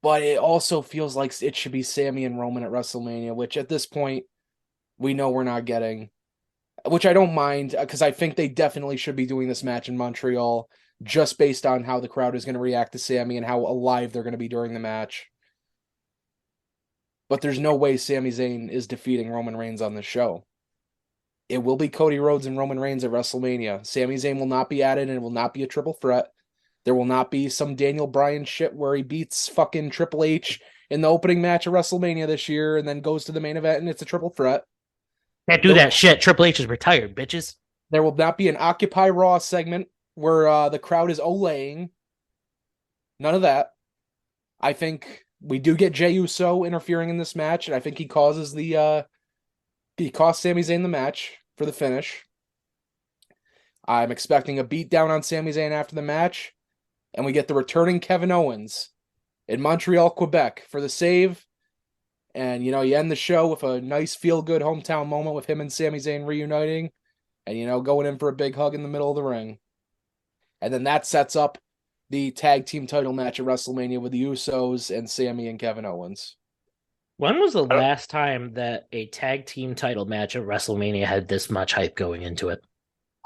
But it also feels like it should be Sami and Roman at WrestleMania, which at this point, we know we're not getting. Which I don't mind, because I think they definitely should be doing this match in Montreal, just based on how the crowd is going to react to Sami and how alive they're going to be during the match. But there's no way Sami Zayn is defeating Roman Reigns on this show. It will be Cody Rhodes and Roman Reigns at WrestleMania. Sami Zayn will not be added, and it will not be a triple threat. There will not be some Daniel Bryan shit where he beats fucking Triple H in the opening match of WrestleMania this year and then goes to the main event and it's a triple threat. Can't do that shit. Triple H is retired, bitches. There will not be an Occupy Raw segment where the crowd is olaying. None of that. I think we do get Jey Uso interfering in this match, and I think he costs Sami Zayn the match for the finish. I'm expecting a beatdown on Sami Zayn after the match. And we get the returning Kevin Owens in Montreal, Quebec for the save. And, you know, you end the show with a nice feel-good hometown moment with him and Sami Zayn reuniting. And, you know, going in for a big hug in the middle of the ring. And then that sets up the tag team title match at WrestleMania with the Usos and Sami and Kevin Owens. When was the last time that a tag team title match at WrestleMania had this much hype going into it?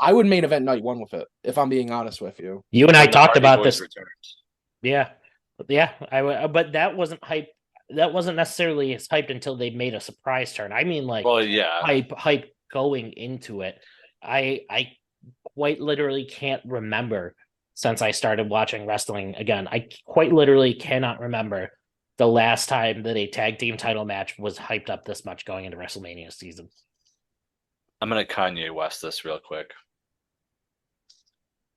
I would main event night one with it, if I'm being honest with you. You and I talked about this. Returns. Yeah. But that wasn't hype. That wasn't necessarily as hyped until they made a surprise turn. I mean, like, hype going into it. I quite literally can't remember since I started watching wrestling again. I quite literally cannot remember the last time that a tag team title match was hyped up this much going into WrestleMania season. I'm going to Kanye West this real quick.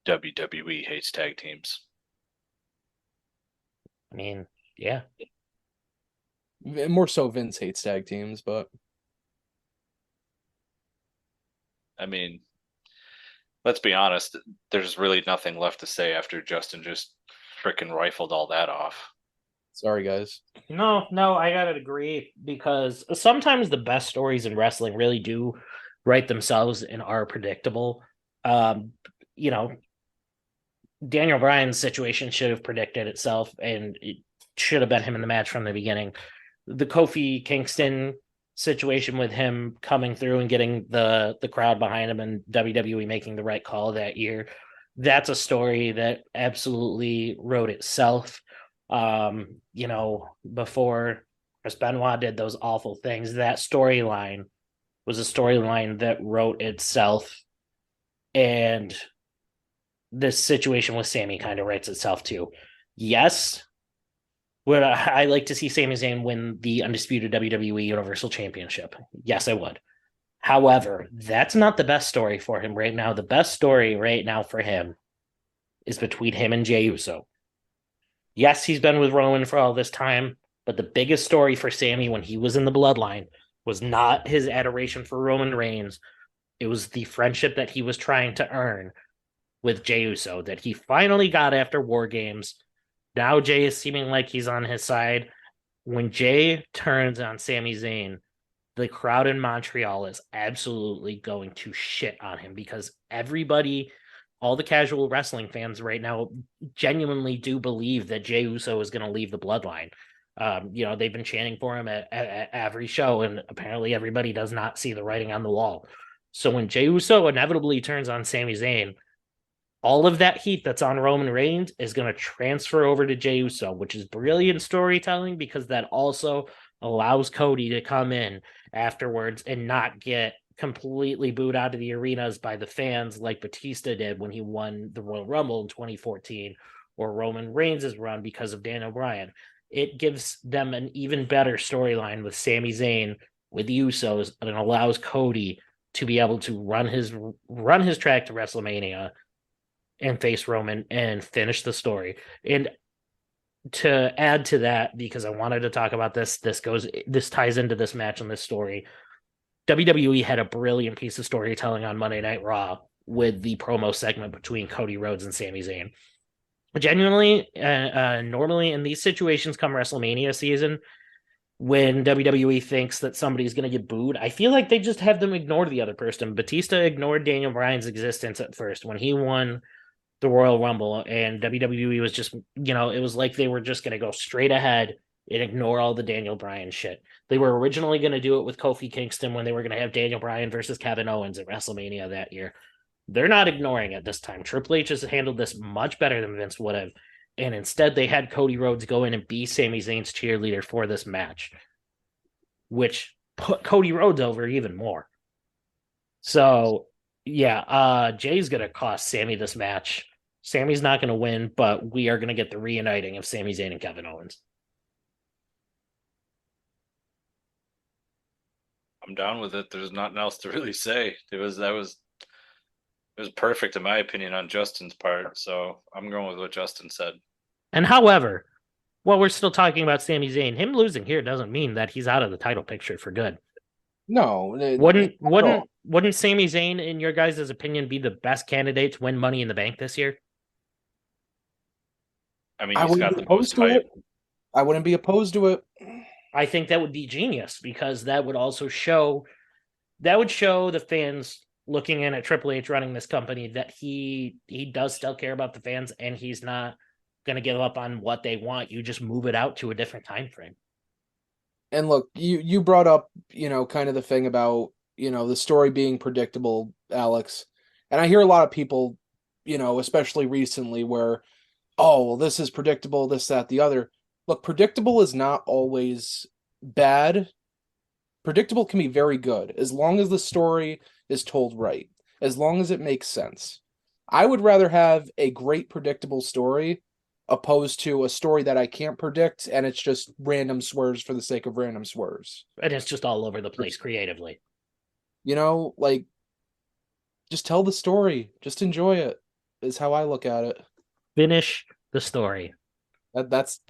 WWE hates tag teams. I mean, yeah. More so Vince hates tag teams, but... I mean, let's be honest. There's really nothing left to say after Justin just freaking rifled all that off. Sorry, guys. No, I gotta agree, because sometimes the best stories in wrestling really do write themselves and are predictable. You know, Daniel Bryan's situation should have predicted itself, and it should have been him in the match from the beginning. The Kofi Kingston situation with him coming through and getting the crowd behind him and WWE making the right call that year, that's a story that absolutely wrote itself. You know, before Chris Benoit did those awful things, that storyline was a storyline that wrote itself, and this situation with Sami kind of writes itself too. Yes, would I like to see Sami Zayn win the undisputed WWE Universal Championship? Yes, I would. However, that's not the best story for him right now. The best story right now for him is between him and Jey Uso. Yes, he's been with Roman for all this time, but the biggest story for Sami when he was in the bloodline was not his adoration for Roman Reigns. It was the friendship that he was trying to earn with Jey Uso that he finally got after War Games. Now Jey is seeming like he's on his side. When Jey turns on Sami Zayn, the crowd in Montreal is absolutely going to shit on him, because everybody, all the casual wrestling fans right now, genuinely do believe that Jey Uso is going to leave the bloodline. You know, they've been chanting for him at every show, and apparently everybody does not see the writing on the wall. So when Jey Uso inevitably turns on Sami Zayn, all of that heat that's on Roman Reigns is going to transfer over to Jey Uso, which is brilliant storytelling, because that also allows Cody to come in afterwards and not get completely booed out of the arenas by the fans like Batista did when he won the Royal Rumble in 2014, or Roman Reigns' run because of Daniel Bryan. It gives them an even better storyline with Sami Zayn, with the Usos, and it allows Cody to be able to run his track to WrestleMania and face Roman and finish the story. And to add to that, because I wanted to talk about this ties into this match and this story. WWE had a brilliant piece of storytelling on Monday Night Raw with the promo segment between Cody Rhodes and Sami Zayn. Genuinely, normally in these situations come WrestleMania season, when WWE thinks that somebody's going to get booed, I feel like they just have them ignore the other person. Batista ignored Daniel Bryan's existence at first when he won the Royal Rumble, and WWE was just, it was like they were just going to go straight ahead and ignore all the Daniel Bryan shit. They were originally going to do it with Kofi Kingston when they were going to have Daniel Bryan versus Kevin Owens at WrestleMania that year. They're not ignoring it this time. Triple H has handled this much better than Vince would have. And instead, they had Cody Rhodes go in and be Sami Zayn's cheerleader for this match, which put Cody Rhodes over even more. So, yeah, Jay's going to cost Sami this match. Sami's not going to win, but we are going to get the reuniting of Sami Zayn and Kevin Owens. I'm down with it. There's nothing else to really say. It was perfect in my opinion on Justin's part. So I'm going with what Justin said. And however, while we're still talking about Sami Zayn, him losing here doesn't mean that he's out of the title picture for good. No. Wouldn't Sami Zayn, in your guys' opinion, be the best candidate to win Money in the Bank this year? I mean, he's got the most hype. I wouldn't be opposed to it. I think that would be genius, because that would also show the fans looking in at Triple H running this company that he does still care about the fans, and he's not going to give up on what they want. You just move it out to a different time frame. And look, you brought up, kind of the thing about, the story being predictable, Alex. And I hear a lot of people, especially recently, where, oh, well, this is predictable, this, that, the other. Look, predictable is not always bad. Predictable can be very good, as long as the story is told right, as long as it makes sense. I would rather have a great predictable story opposed to a story that I can't predict and it's just random swerves for the sake of random swerves. And it's just all over the place creatively. Just tell the story. Just enjoy it, is how I look at it. Finish the story. That's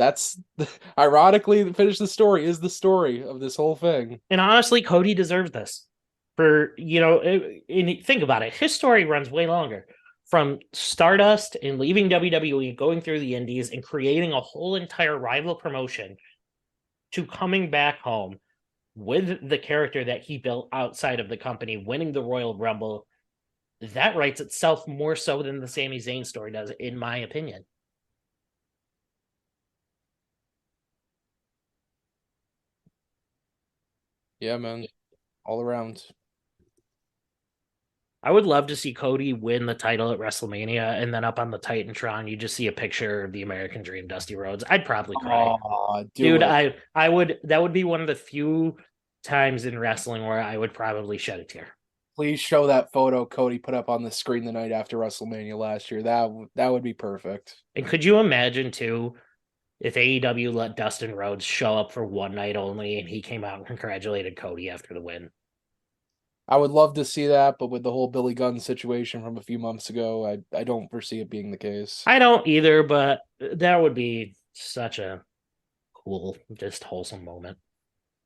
ironically, finish the story is the story of this whole thing. And honestly, Cody deserves this. Think about it. His story runs way longer. From Stardust and leaving WWE, going through the Indies and creating a whole entire rival promotion, to coming back home with the character that he built outside of the company, winning the Royal Rumble. That writes itself more so than the Sami Zayn story does, in my opinion. Yeah, man. All around. I would love to see Cody win the title at WrestleMania, and then up on the Titantron, you just see a picture of the American Dream, Dusty Rhodes. I'd probably cry. Dude, I would. That would be one of the few times in wrestling where I would probably shed a tear. Please show that photo Cody put up on the screen the night after WrestleMania last year. That would be perfect. And could you imagine, too, if AEW let Dustin Rhodes show up for one night only and he came out and congratulated Cody after the win? I would love to see that, but with the whole Billy Gunn situation from a few months ago, I don't foresee it being the case. I don't either, but that would be such a cool, just wholesome moment.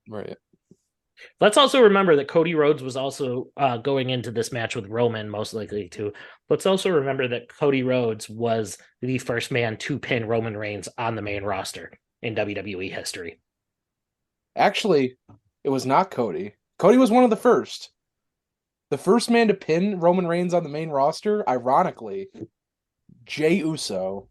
Right. Let's also remember that Cody Rhodes was also going into this match with Roman, most likely too. Let's also remember that Cody Rhodes was the first man to pin Roman Reigns on the main roster in WWE history. Actually, it was not Cody. Cody was one of the first. The first man to pin Roman Reigns on the main roster, ironically, Jey Uso.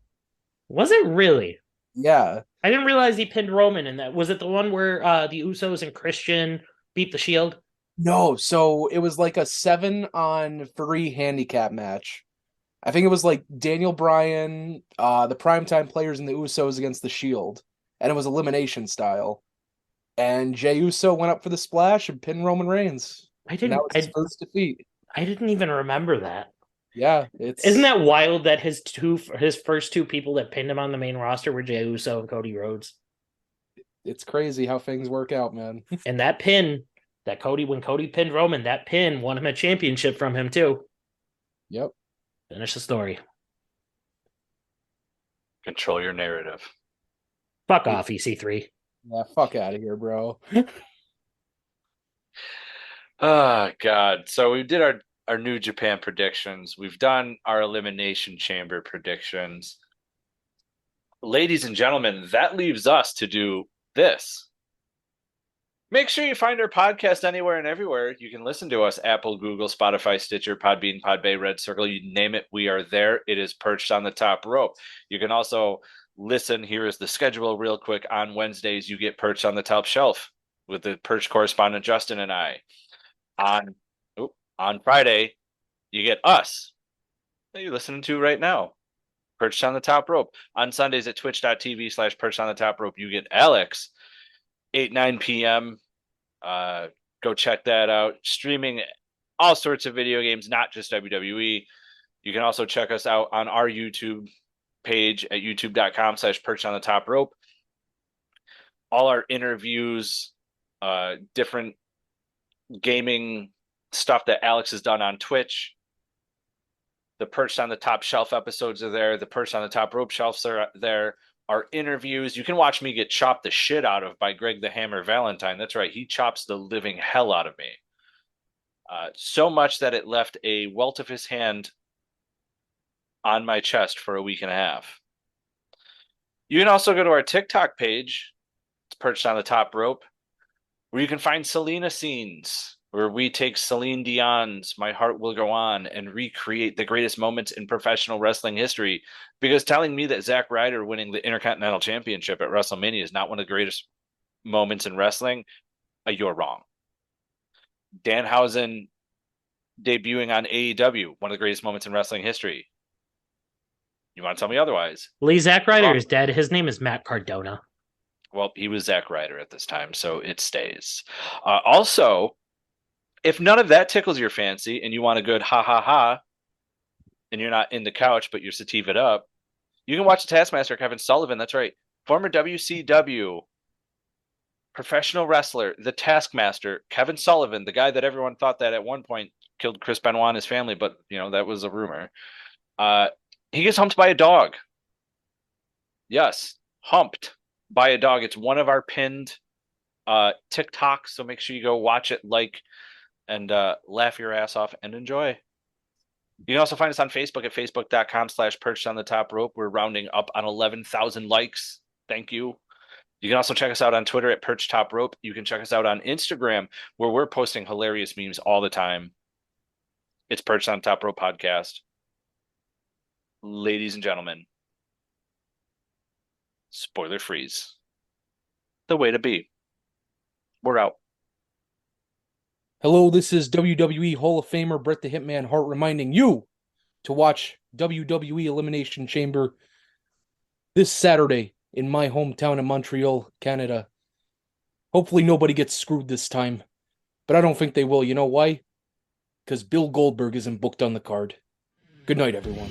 Was it really? Yeah. I didn't realize he pinned Roman in that. Was it the one where the Usos and Christian beat the Shield? No, so it was like a 7-on-3 handicap match. I think it was like Daniel Bryan, the primetime players and the Usos against the Shield. And it was elimination style. And Jey Uso went up for the splash and pinned Roman Reigns. And that was his first defeat. I didn't even remember that. Yeah, Isn't that wild that his first two people that pinned him on the main roster were Jey Uso and Cody Rhodes? It's crazy how things work out, man. And that pin when Cody pinned Roman, that pin won him a championship from him too. Yep. Finish the story. Control your narrative. Fuck off, EC3. Yeah, fuck out of here, bro. Oh, God. So we did our New Japan predictions. We've done our Elimination Chamber predictions. Ladies and gentlemen, that leaves us to do this. Make sure you find our podcast anywhere and everywhere. You can listen to us: Apple, Google, Spotify, Stitcher, Podbean, Podbay, Red Circle. You name it, we are there. It is Perched on the Top Rope. You can also listen. Here is the schedule real quick. On Wednesdays, you get Perched on the Top Shelf with the Perched Correspondent Justin and I. On Friday, you get us that you're listening to right now, Perched on the Top Rope. On Sundays at twitch.tv/Perched on the Top Rope, you get Alex. 8-9 p.m. Go check that out. Streaming all sorts of video games, not just WWE. You can also check us out on our YouTube page at youtube.com/Perched on the Top Rope. All our interviews, different gaming stuff that Alex has done on Twitch. The Perched on the Top Shelf episodes are there. The Perched on the Top Rope shelves are there. Our interviews. You can watch me get chopped the shit out of by Greg the Hammer Valentine. That's right. He chops the living hell out of me. So much that it left a welt of his hand on my chest for a week and a half. You can also go to our TikTok page. It's Perched on the Top Rope, where you can find Selena scenes, where we take Celine Dion's My Heart Will Go On and recreate the greatest moments in professional wrestling history. Because telling me that Zack Ryder winning the Intercontinental Championship at WrestleMania is not one of the greatest moments in wrestling, you're wrong. Danhausen debuting on AEW, one of the greatest moments in wrestling history. You want to tell me otherwise? Lee, Zack Ryder is dead. His name is Matt Cardona. Well, he was Zack Ryder at this time, so it stays. Also, if none of that tickles your fancy and you want a good ha ha ha, and you're not in the couch but you're sativa it up, you can watch the Taskmaster Kevin Sullivan. That's right, former WCW professional wrestler, the Taskmaster Kevin Sullivan, the guy that everyone thought that at one point killed Chris Benoit and his family, but that was a rumor. He gets humped by a dog. Yes, humped by a dog. It's one of our pinned TikToks, so make sure you go watch it, and laugh your ass off and enjoy. You can also find us on Facebook at facebook.com/Perched on the Top Rope. We're rounding up on 11,000 likes. Thank you. You can also check us out on Twitter at Perched Top Rope. You can check us out on Instagram, where we're posting hilarious memes all the time. It's Perched on Top Rope Podcast. Ladies and gentlemen, spoiler freeze. The way to be. We're out. Hello, this is WWE Hall of Famer Bret the Hitman Hart reminding you to watch WWE Elimination Chamber this Saturday in my hometown of Montreal, Canada. Hopefully nobody gets screwed this time, but I don't think they will. You know why? Because Bill Goldberg isn't booked on the card. Good night, everyone.